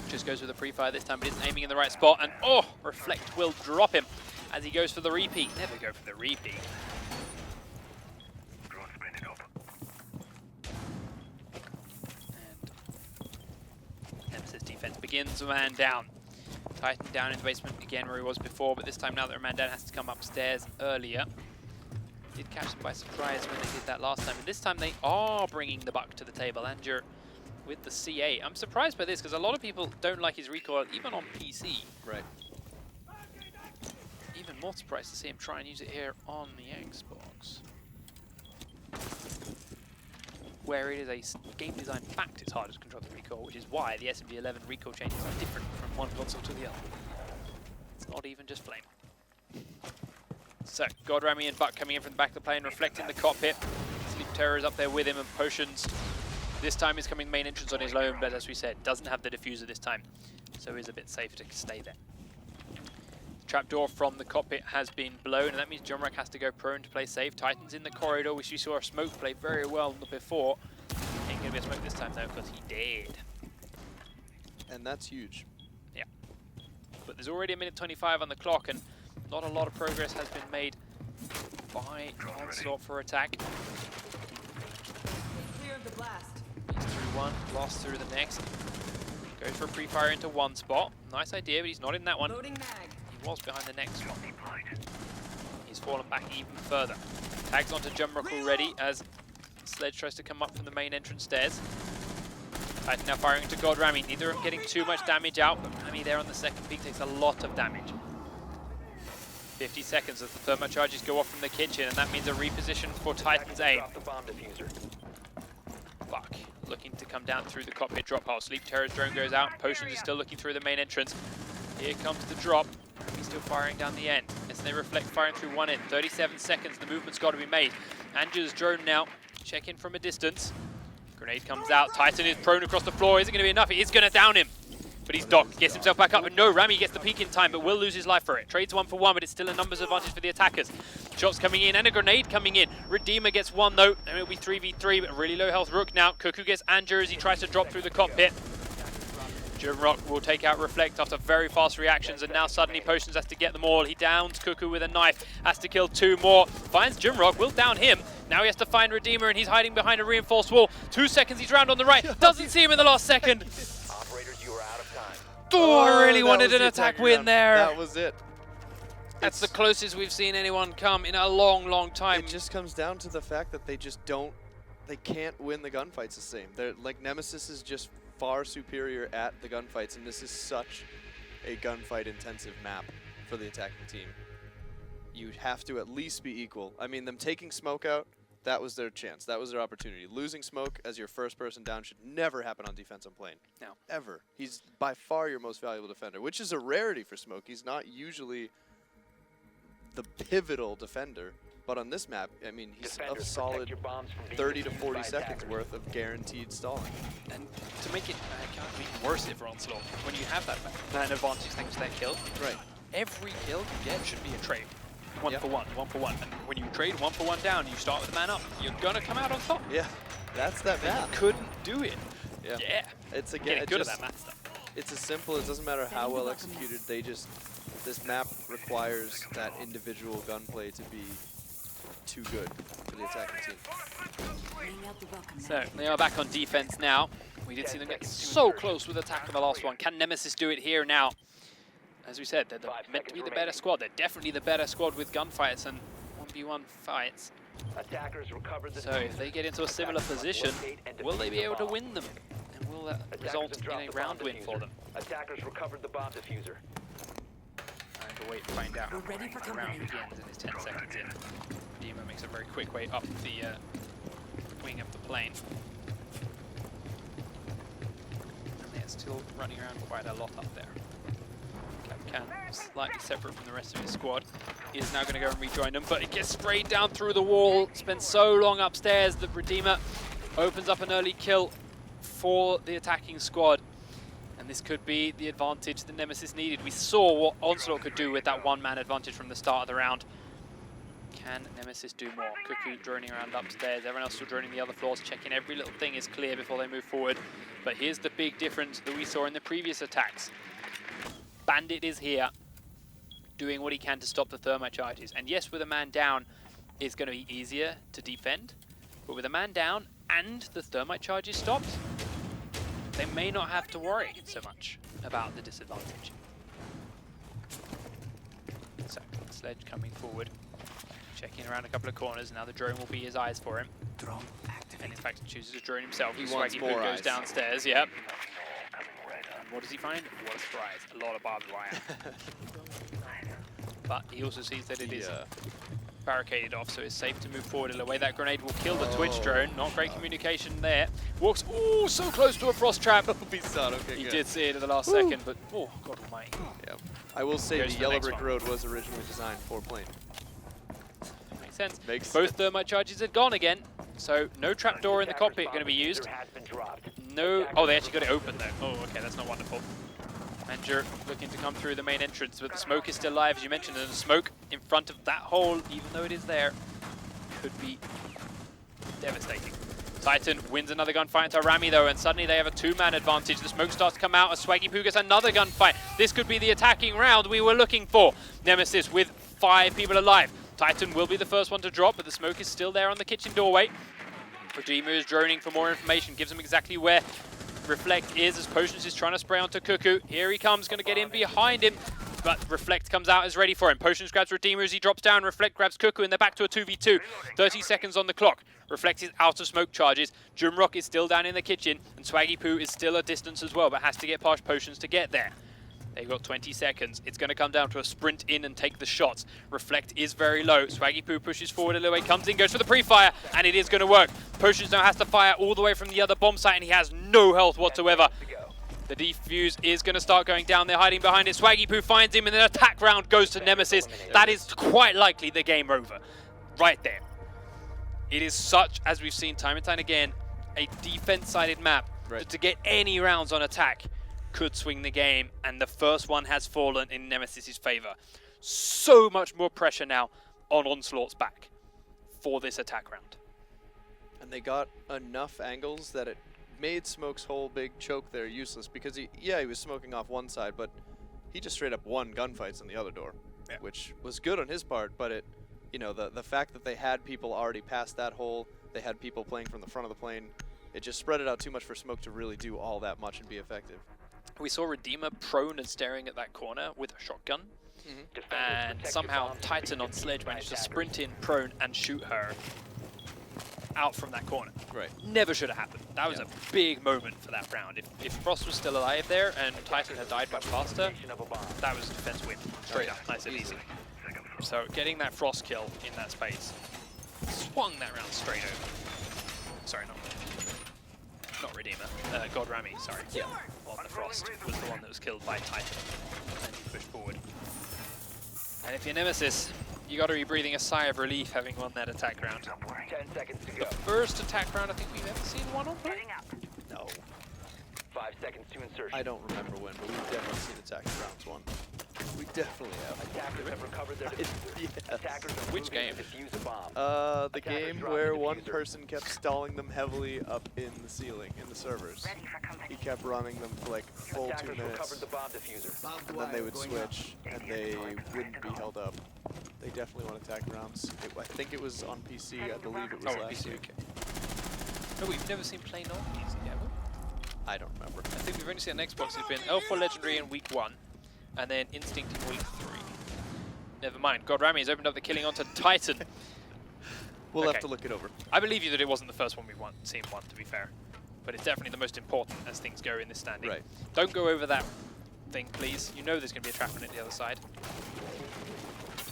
Just goes with a pre-fire this time, but isn't aiming in the right spot, and oh, Reflect will drop him as he goes for the repeat. Never go for the repeat. Drone spinning up. And Nemesis defense begins, man down. Titan down in the basement again where he was before, but this time now that a man down has to come upstairs earlier. Did catch them by surprise when they did that last time, and this time they are bringing the buck to the table. Andrew with the CA. I'm surprised by this because a lot of people don't like his recoil, even on PC. Right. Even more surprised to see him try and use it here on the Xbox, where it is a game design fact it's harder to control the recoil, which is why the SMG11 recoil changes are different from one console to the other. It's not even just flame. So, Godrami and Buck coming in from the back of the plane, reflecting the cockpit. Sleep Terror is up there with him, and Potions this time he's coming main entrance on his own, but as we said, doesn't have the diffuser this time, so is a bit safe to stay there. Trapdoor from the cockpit has been blown, and that means Jumrak has to go prone to play safe. Titan's in the corridor, which we saw a smoke play very well before. Ain't gonna be a smoke this time though, because he did. And that's huge. Yeah. But there's already a minute 25 on the clock, and not a lot of progress has been made by Onslaught for attack. Clear of the blast. He's through one, lost through the next. Goes for a pre-fire into one spot. Nice idea, but he's not in that one. Loading mag. He was behind the next one. He's fallen back even further. Tags onto Jumrock already as Sledge tries to come up from the main entrance stairs. Titan now firing into Godrami. Neither of them getting too much damage out, but Rami there on the second peak takes a lot of damage. 50 seconds as the thermo charges go off from the kitchen, and that means a reposition for Titan's aim. Drop the bomb diffuser. Buck looking to come down through the cockpit drop hole. Sleep Terror's drone goes out. Potions is still looking through the main entrance. Here comes the drop. He's still firing down the end. As they reflect firing through one end. 37 seconds. The movement's got to be made. Andrew's drone now. Check in from a distance. Grenade comes out. Titan is prone across the floor. Is it going to be enough? It is going to down him. But he's docked. Gets himself back up. And no, Rami gets the peek in time, but will lose his life for it. Trades 1 for 1, but it's still a numbers advantage for the attackers. Shots coming in and a grenade coming in. Redeemer gets one though, and it'll be 3v3, but really low health Rook now. Cuckoo gets Andrew as he tries to drop through the cockpit. Jumrock will take out Reflect after very fast reactions, and now suddenly Potions has to get them all. He downs Cuckoo with a knife, has to kill 2 more. Finds Jumrock, will down him. Now he has to find Redeemer, and he's hiding behind a reinforced wall. 2 seconds, he's round on the right. Doesn't see him in the last second. Operators, you are out of time. Oh, I really that wanted was an the attack attacker win round. there. That was it. That's the It's- closest we've seen anyone come in a long, long time. It just comes down to the fact that they just don't, they can't win the gunfights the same. They're like, Nemesis is just far superior at the gunfights, and this is such a gunfight intensive map for the attacking team. You have to at least be equal. I mean, them taking smoke out, that was their chance. That was their opportunity. Losing smoke as your first person down should never happen on defense on plane. No. Ever. He's by far your most valuable defender, which is a rarity for Smoke. He's not usually the pivotal defender, but on this map, I mean, he's a Defenders, solid protect your bombs from being 30 to defused 40 by seconds attackers. worth of guaranteed stalling. And to make it kind of even worse for Onslaught, when you have that man advantage thanks to that kill, Right. every kill you get should be a trade. One Yep. for one, 1 for 1. And when you trade 1 for 1 down, you start with a man up, you're gonna come out on top. Yeah, that's that They map. couldn't do it. Yeah. Yeah. It's again, Getting it good just, at that math stuff. it's as simple. It doesn't matter how well executed. They just, this map requires that individual gunplay to be too good for the attacking team. Laying out the welcome So mat. they are back on defense now. We did see them get so close with attack in the last one. Can Nemesis do it here now? As we said, they're meant to be the better squad. They're definitely the better squad with gunfights and 1v1 fights. Attackers recovered the So if they get into a similar position, will they be able to win them? And will that result in a round win for them? Attackers recovered the bomb diffuser. Time to wait and find out. We're ready for The round company. begins and it's 10 seconds in. Demo makes a very quick way up the wing of the plane. And they're still running around quite a lot up there. can, slightly separate from the rest of his squad, is now going to go and rejoin them, but it gets sprayed down through the wall. Spends so long upstairs that Redeemer opens up an early kill for the attacking squad. And this could be the advantage that Nemesis needed. We saw what Onslaught could do with that one-man advantage from the start of the round. Can Nemesis do more? Cuckoo droning around upstairs, everyone else still droning the other floors, checking every little thing is clear before they move forward. But here's the big difference that we saw in the previous attacks. Bandit is here, doing what he can to stop the thermite charges. And yes, with a man down, it's going to be easier to defend. But with a man down and the thermite charges stopped, they may not have to worry so much about the disadvantage. So, Sledge coming forward, checking around a couple of corners. Now the drone will be his eyes for him. Drone activated. And in fact, he chooses to drone himself. He wants Swaggy more Poo goes eyes. downstairs, yep. And what does he find? What a surprise. A lot of barbed wire. But he also sees that it is barricaded off, so it's safe to move forward a little way. That grenade will kill the Twitch drone. Not great communication there. Walks, oh, so close to a frost trap. He saw it, okay, He good. did see it at the last second, but oh, God almighty. Yeah. I will say Goes the to the Yellow next Brick one. Road was originally designed for plane. Makes sense. Makes Both sense. thermite charges had gone again, so no trapdoor in the cockpit going to be used. Has been dropped. No, oh, they actually got it open though. Oh, okay, that's not wonderful. Manger looking to come through the main entrance, but the smoke is still live, as you mentioned, and the smoke in front of that hole, even though it is there, could be devastating. Titan wins another gunfight into Rami though, and suddenly they have a two-man advantage. The smoke starts to come out as Swaggy Poo gets another gunfight. This could be the attacking round we were looking for. Nemesis with 5 people alive. Titan will be the first one to drop, but the smoke is still there on the kitchen doorway. Redeemer is droning for more information, gives him exactly where Reflect is as Potions is trying to spray onto Cuckoo. Here he comes, going to get in behind him, but Reflect comes out, is ready for him. Potions grabs Redeemer as he drops down. Reflect grabs Cuckoo, and they're back to a 2v2. 30 seconds on the clock. Reflect is out of smoke charges. Jumrock is still down in the kitchen, and Swaggy Poo is still a distance as well, but has to get past Potions to get there. They've got 20 seconds. It's going to come down to a sprint in and take the shots. Reflect is very low. Swaggy Poo pushes forward a little way, comes in, goes for the pre-fire, and it is going to work. Potions now has to fire all the way from the other bomb site, and he has no health whatsoever. The defuse is going to start going down. They're hiding behind it. Swaggy Poo finds him, and an attack round goes to Nemesis. That is quite likely the game over. Right there. It is such, as we've seen time and time again, a defense-sided map. Right. To get any rounds on attack could swing the game, and the first one has fallen in Nemesis's favor. So much more pressure now on Onslaught's back for this attack round. And they got enough angles that it made Smoke's whole big choke there useless, because he was smoking off one side, but he just straight up won gunfights on the other door, which was good on his part. But it, you know, the fact that they had people already past that hole, they had people playing from the front of the plane, it just spread it out too much for Smoke to really do all that much and be effective. We saw Redeemer prone and staring at that corner with a shotgun, and somehow Titan on Sledge managed to sprint in prone and shoot her out from that corner. Right. Never should have happened. That was a big moment for that round. If Frost was still alive there and Titan had died much faster, that was a defense win. Straight up, nice and easy. So getting that Frost kill in that space swung that round straight over. Sorry, not Redeemer. God Rami, sorry. Yeah. On the Frost was the one that was killed by Titan. And he pushed forward. And if you're Nemesis, you got to be breathing a sigh of relief having won that attack round. 10 seconds to The go. first attack round I think we've ever seen one on play? No. 5 seconds to insertion. I don't remember when, but we've definitely seen attack rounds one. We definitely have. Attackers have recovered their diffuser. Yes. Attackers are Which moving game? to defuse a bomb. The Attackers game dropped where the one diffuser. person kept stalling them heavily up in the ceiling, in the servers. He kept running them for like full 2 Attackers minutes, recovered the bomb diffuser. and then they would switch, and they wouldn't be held up. They definitely want attack rounds. I think it was on PC, I believe it was Oh, last PC, week. okay. No, we've never seen plain on PC, have we? I don't remember. I think we've only seen on Xbox. It's been L4 Legendary in week 1, and then Instinct in week 3. Never mind. God Rami has opened up the killing onto Titan. We'll Okay. have to look it over. I believe you that it wasn't the first one we've seen one, to be fair. But it's definitely the most important as things go in this standing. Right. Don't go over that thing, please. You know there's going to be a trap on it the other side.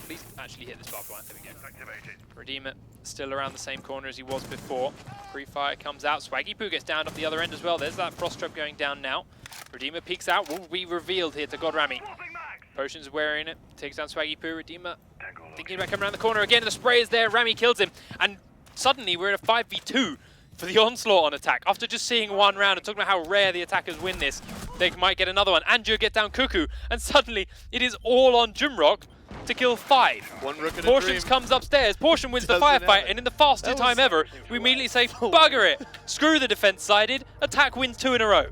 Please actually hit this barbed wire. There we go. Activated. Redeemer still around the same corner as he was before. Pre-fire comes out. Swaggy Poo gets down up the other end as well. There's that frost trap going down now. Redeemer peeks out. Will be revealed here to God Rami. Swapping mags. Potion's wearing it, takes down Swaggy Poo. Redeemer thinking about coming around the corner again. The spray is there, Rami kills him. And suddenly we're in a 5v2 for the Onslaught on attack. After just seeing one round and talking about how rare the attackers win this, they might get another one. Andrew get down Cuckoo, and suddenly it is all on Jimrock to kill 5. One rook and a Portions dream. comes upstairs, Portion wins the Doesn't firefight, have it. and in the fastest That was time ever, we immediately say, bugger it, screw the defense sided, attack wins 2 in a row.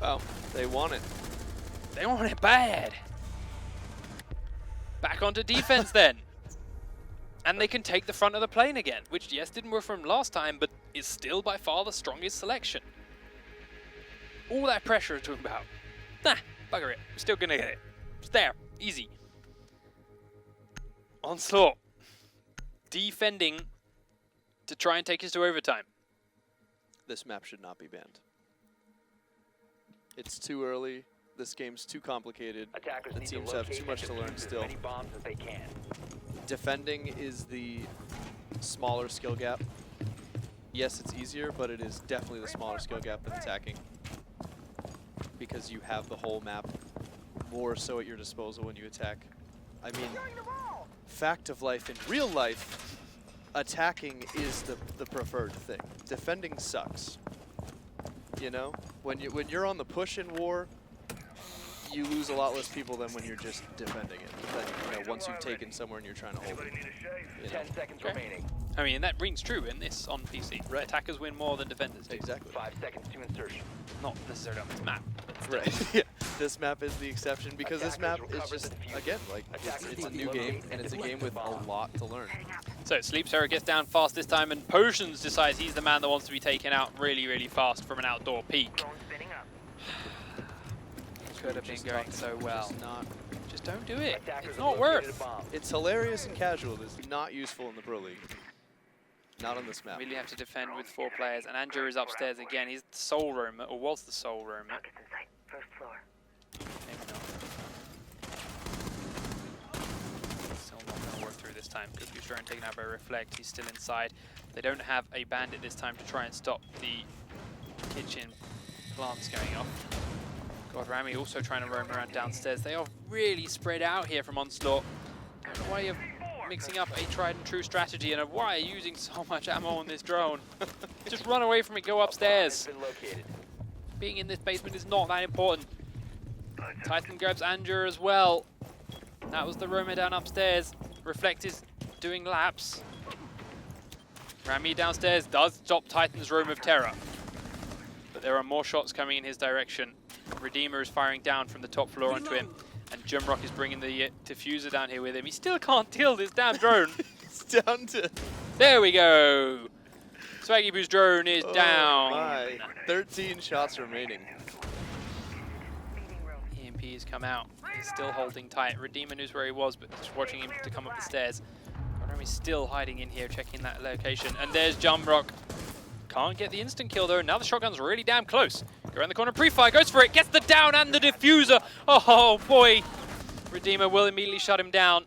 Wow, they want it. They want it bad. Back onto defense then. And they can take the front of the plane again, which yes, didn't work for him last time, but is still by far the strongest selection. All that pressure to talking about. Nah, bugger it, we're still gonna get it. It's there, easy. Onslaught. Defending to try and take us to overtime. This map should not be banned. It's too early. This game's too complicated. Attackers The need to teams have locate too much and to learn defuse as still. many bombs as they can. Defending is the smaller skill gap. Yes, it's easier, but it is definitely the smaller skill gap than attacking. Because you have the whole map more so at your disposal when you attack. I mean, fact of life, in real life, attacking is the preferred thing. Defending sucks. You know? When you're on the push in war, you lose a lot less people than when you're just defending it. Then, you know, once you've taken somewhere and you're trying to hold it. You know? 10 seconds Okay. remaining. I mean, that rings true in this on PC. Right. Attackers win more than defenders do. Exactly. 5 seconds to insertion. Not necessarily on this map. But still. Right. Yeah. This map is the exception because this map Attackers is recover just, the defuse. again, like, Attackers it's a need new to game locate and it's a and game defuse with the a bomb. lot to learn. So Sleep Terror gets down fast this time, and Potions decides he's the man that wants to be taken out really, really fast from an outdoor peak. Drone spinning up. Could have been going so well. Just don't do it. Attackers It's have not located worth. a bomb. It's hilarious and casual. It's not useful in the Pro League. Not on this map. Really have to defend with 4 players, and Andrew is upstairs again. He's the sole roamer, or was the sole roamer. Targets in sight. First floor. Maybe not. Still not going to work through this time. Cuckoo's drone taken out by Reflect. He's still inside. They don't have a bandit this time to try and stop the kitchen plants going off. God, Rami also trying to roam around downstairs. They are really spread out here from Onslaught. I don't know why you're mixing up a tried and true strategy, and why are you using so much ammo on this drone? Just run away from it, go upstairs. Bomb has been located. Being in this basement is not that important. Titan grabs Andrew as well. That was the roamer down upstairs. Reflect is doing laps. Rami downstairs does stop Titan's Roam of Terror. But there are more shots coming in his direction. Redeemer is firing down from the top floor onto him. And Jimrock is bringing the diffuser down here with him. He still can't kill this damn drone. It's down to... There we go. Swaggy Boo's drone is down. My. 13 shots remaining. Meeting room. EMP has come out. He's still holding tight. Redeemer knows where he was, but just watching him to come up the stairs. Rami's still hiding in here, checking that location. And there's Jumrock. Can't get the instant kill though. Now the shotgun's really damn close. Go around the corner, pre-fire, goes for it, gets the down and the diffuser. Oh boy. Redeemer will immediately shut him down.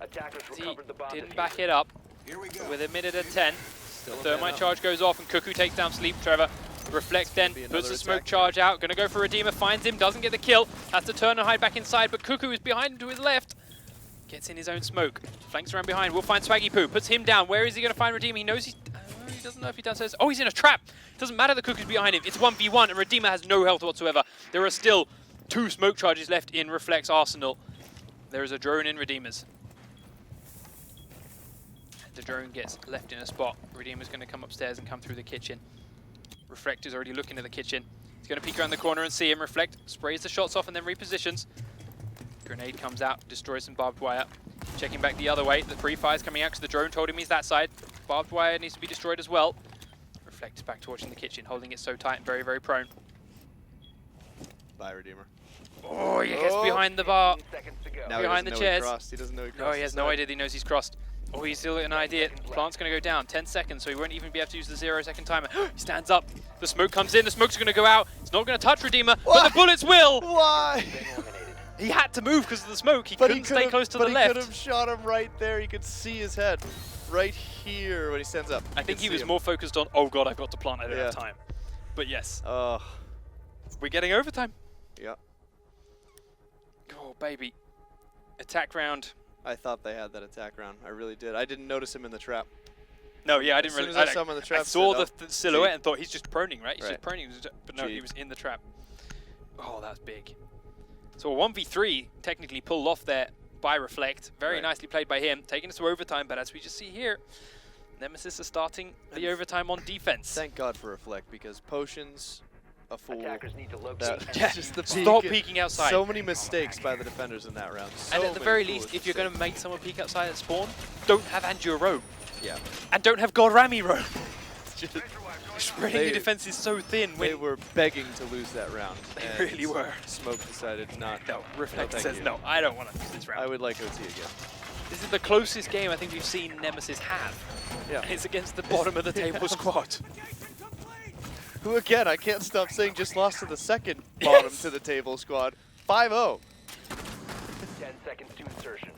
Attackers He recovered the bomb didn't diffuser. back it up. Here we go. With a minute at 10. Still The a man thermite up. charge goes off and Cuckoo takes down Sleep Trevor. Reflect then, be puts another the smoke attack charge out. Gonna go for Redeemer, finds him, doesn't get the kill. Has to turn and hide back inside, but Cuckoo is behind him to his left. Gets in his own smoke. Flanks around behind, will find Swaggy Poo. Puts him down. Where is he gonna find Redeemer? He knows he doesn't know if he's downstairs. Oh, he's in a trap. Doesn't matter that Cuckoo's behind him. It's 1v1 and Redeemer has no health whatsoever. There are still 2 smoke charges left in Reflect's arsenal. There is a drone in Redeemer's. The drone gets left in a spot. Redeemer's going to come upstairs and come through the kitchen. Reflect is already looking at the kitchen. He's going to peek around the corner and see him. Reflect sprays the shots off and then repositions. Grenade comes out, destroys some barbed wire. Checking back the other way. The pre-fire's coming out because the drone told him he's that side. Barbed wire needs to be destroyed as well. Reflect is back to watching the kitchen, holding it so tight and very, very prone. Bye, Redeemer. Oh, he gets Oh. behind the bar. 15 seconds to go. Now Behind he the doesn't know chairs. he crossed. He doesn't know he crossed. No, he has his no side. idea that he knows he's crossed. Oh, he's still got an idea. Plant's going to go down. 10 seconds, so he won't even be able to use the 0-second timer. He stands up. The smoke comes in. The smoke's going to go out. It's not going to touch Redeemer, but What? the bullets will. Why? Been eliminated. He had to move because of the smoke. He But couldn't stay close to the he left. could have shot him right there. You could see his head right here when he stands up. I You think could he see was him. more focused on, oh god, I've got to plant, I don't have Yeah. time. But yes, Oh, we're getting overtime. yeah. Oh, baby. Attack round. I thought they had that attack round. I really did. I didn't notice him in the trap. No, yeah, I didn't As soon really. as I saw him in the trap, I saw said, the silhouette and thought he's just proning, right? He's Right. just proning, but no, he Gee. was in the trap. Oh, that's big. So a 1v3 technically pulled off there by Reflect. Very Right. nicely played by him, taking us to overtime. But as we just see here, Nemesis is starting the overtime on defense. Thank God for Reflect, because Potions, a fool. Attackers need to locate That, and Yeah, just the stop peek. peeking outside. So many mistakes by the defenders in that round. So And at the many very foolish least, if you're going to mistakes. make someone peek outside at spawn, don't have Andrew roam. Yeah. And don't have God Rami roam. Just, Spreading They- your defense is so thin. they When were begging to lose that round. They and really were. Smoke decided not. No, Reflect thank says you. no, I don't want to lose this round. I would like OT again. This is the closest game I think we've seen Nemesis have. Yeah. It's against the bottom of the table squad. Who again, I can't stop saying, just lost to the second bottom Yes. to the table squad. 5-0. 10 seconds to insertion.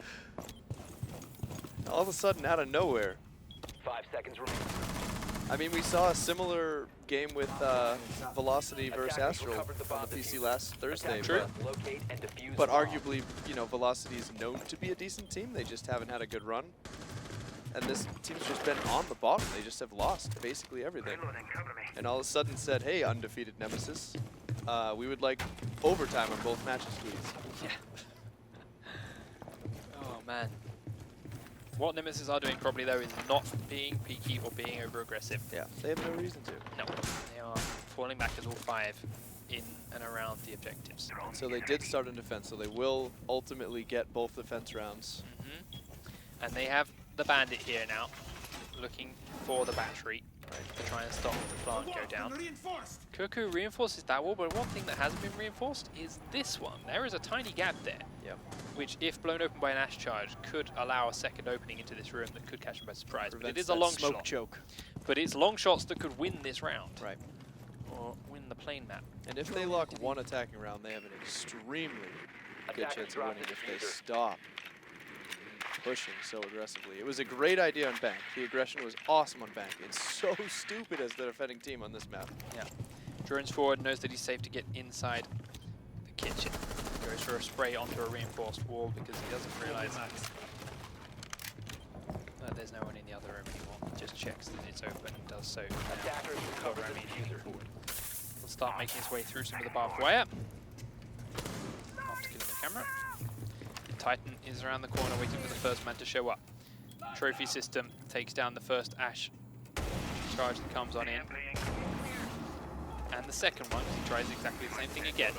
All of a sudden, out of nowhere. 5 seconds remaining. I mean, we saw a similar game with Velocity versus Attackers Astral recovered the on bomb the PC diffuser. last Thursday. Attackers must locate and defuse But the bomb. arguably, you know, Velocity is known to be a decent team. They just haven't had a good run. And this team's just been on the bottom. They just have lost basically everything. And all of a sudden said, hey, undefeated Nemesis, we would like overtime on both matches, please. Yeah. Oh man. What Nemesis are doing probably though is not being peaky or being over aggressive. Yeah, they have no reason to. No, they are falling back as all 5 in and around the objectives. So they did start in defense, so they will ultimately get both defense rounds. And they have the bandit here now, looking for the battery to try and stop the plant go down. Cuckoo reinforces that wall, but one thing that hasn't been reinforced is this one. There is a tiny gap there, Yep. which if blown open by an Ash charge could allow a second opening into this room that could catch them by surprise. But it Prevents is a that long smoke shot. choke. But it's long shots that could win this round. Right. Or win the plane map. And if they lock one attacking round, they have an extremely good Attackers chance of drop winning the if they diffuser. stop pushing so aggressively. It was a great idea on Bank. The aggression was awesome on Bank. It's so stupid as the defending team on this map. Yeah. Drones forward, knows that he's safe to get inside the kitchen. Goes for a spray onto a reinforced wall because he doesn't realize that there's no one in the other room anymore. He just checks that it's open and does so. Attackers recover the Rami diffuser. forward. He'll start making his way through some of the barbed wire. After killing the camera. Titan is around the corner waiting for the first man to show up. Trophy system takes down the first Ash charge that comes on in. And the second one, he tries exactly the same thing again.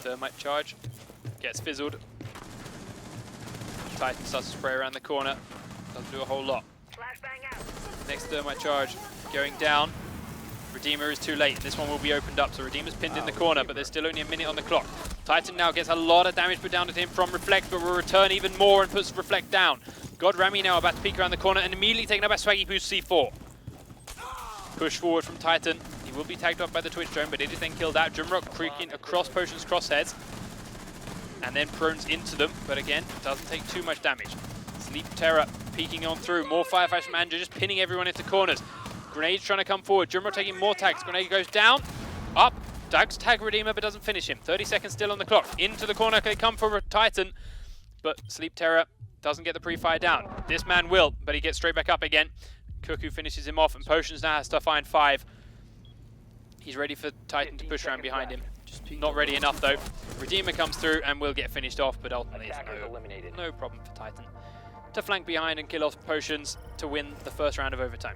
Thermite charge, gets fizzled. Titan starts to spray around the corner, doesn't do a whole lot. Flashbang out. Next thermite charge going down. Redeemer is too late. This one will be opened up, so Redeemer's pinned in the corner, but there's still only a minute on the clock. Titan now gets a lot of damage put down at him from Reflect, but will return even more and puts Reflect down. God Rami now about to peek around the corner and immediately taken up by Swaggy Poo's C4. Push forward from Titan. He will be tagged up by the Twitch drone, but it is then killed out. Jumrock creaking across Potion's crossheads. And then prones into them, but again, doesn't take too much damage. Sleep Terror peeking on through. More firefights from Andrew, just pinning everyone into corners. Grenade's trying to come forward. Jumrock taking more tags. Grenade goes down, up. Does tag Redeemer, but doesn't finish him. 30 seconds still on the clock. Into the corner they come for Titan, but Sleep Terror doesn't get the pre-fire down. This man will, but he gets straight back up again. Cuckoo finishes him off, and Potions now has to find 5. He's ready for Titan to push around behind him. Not ready enough though. Redeemer comes through and will get finished off, but ultimately it's Attackers eliminated. no problem for Titan to flank behind and kill off Potions to win the first round of overtime.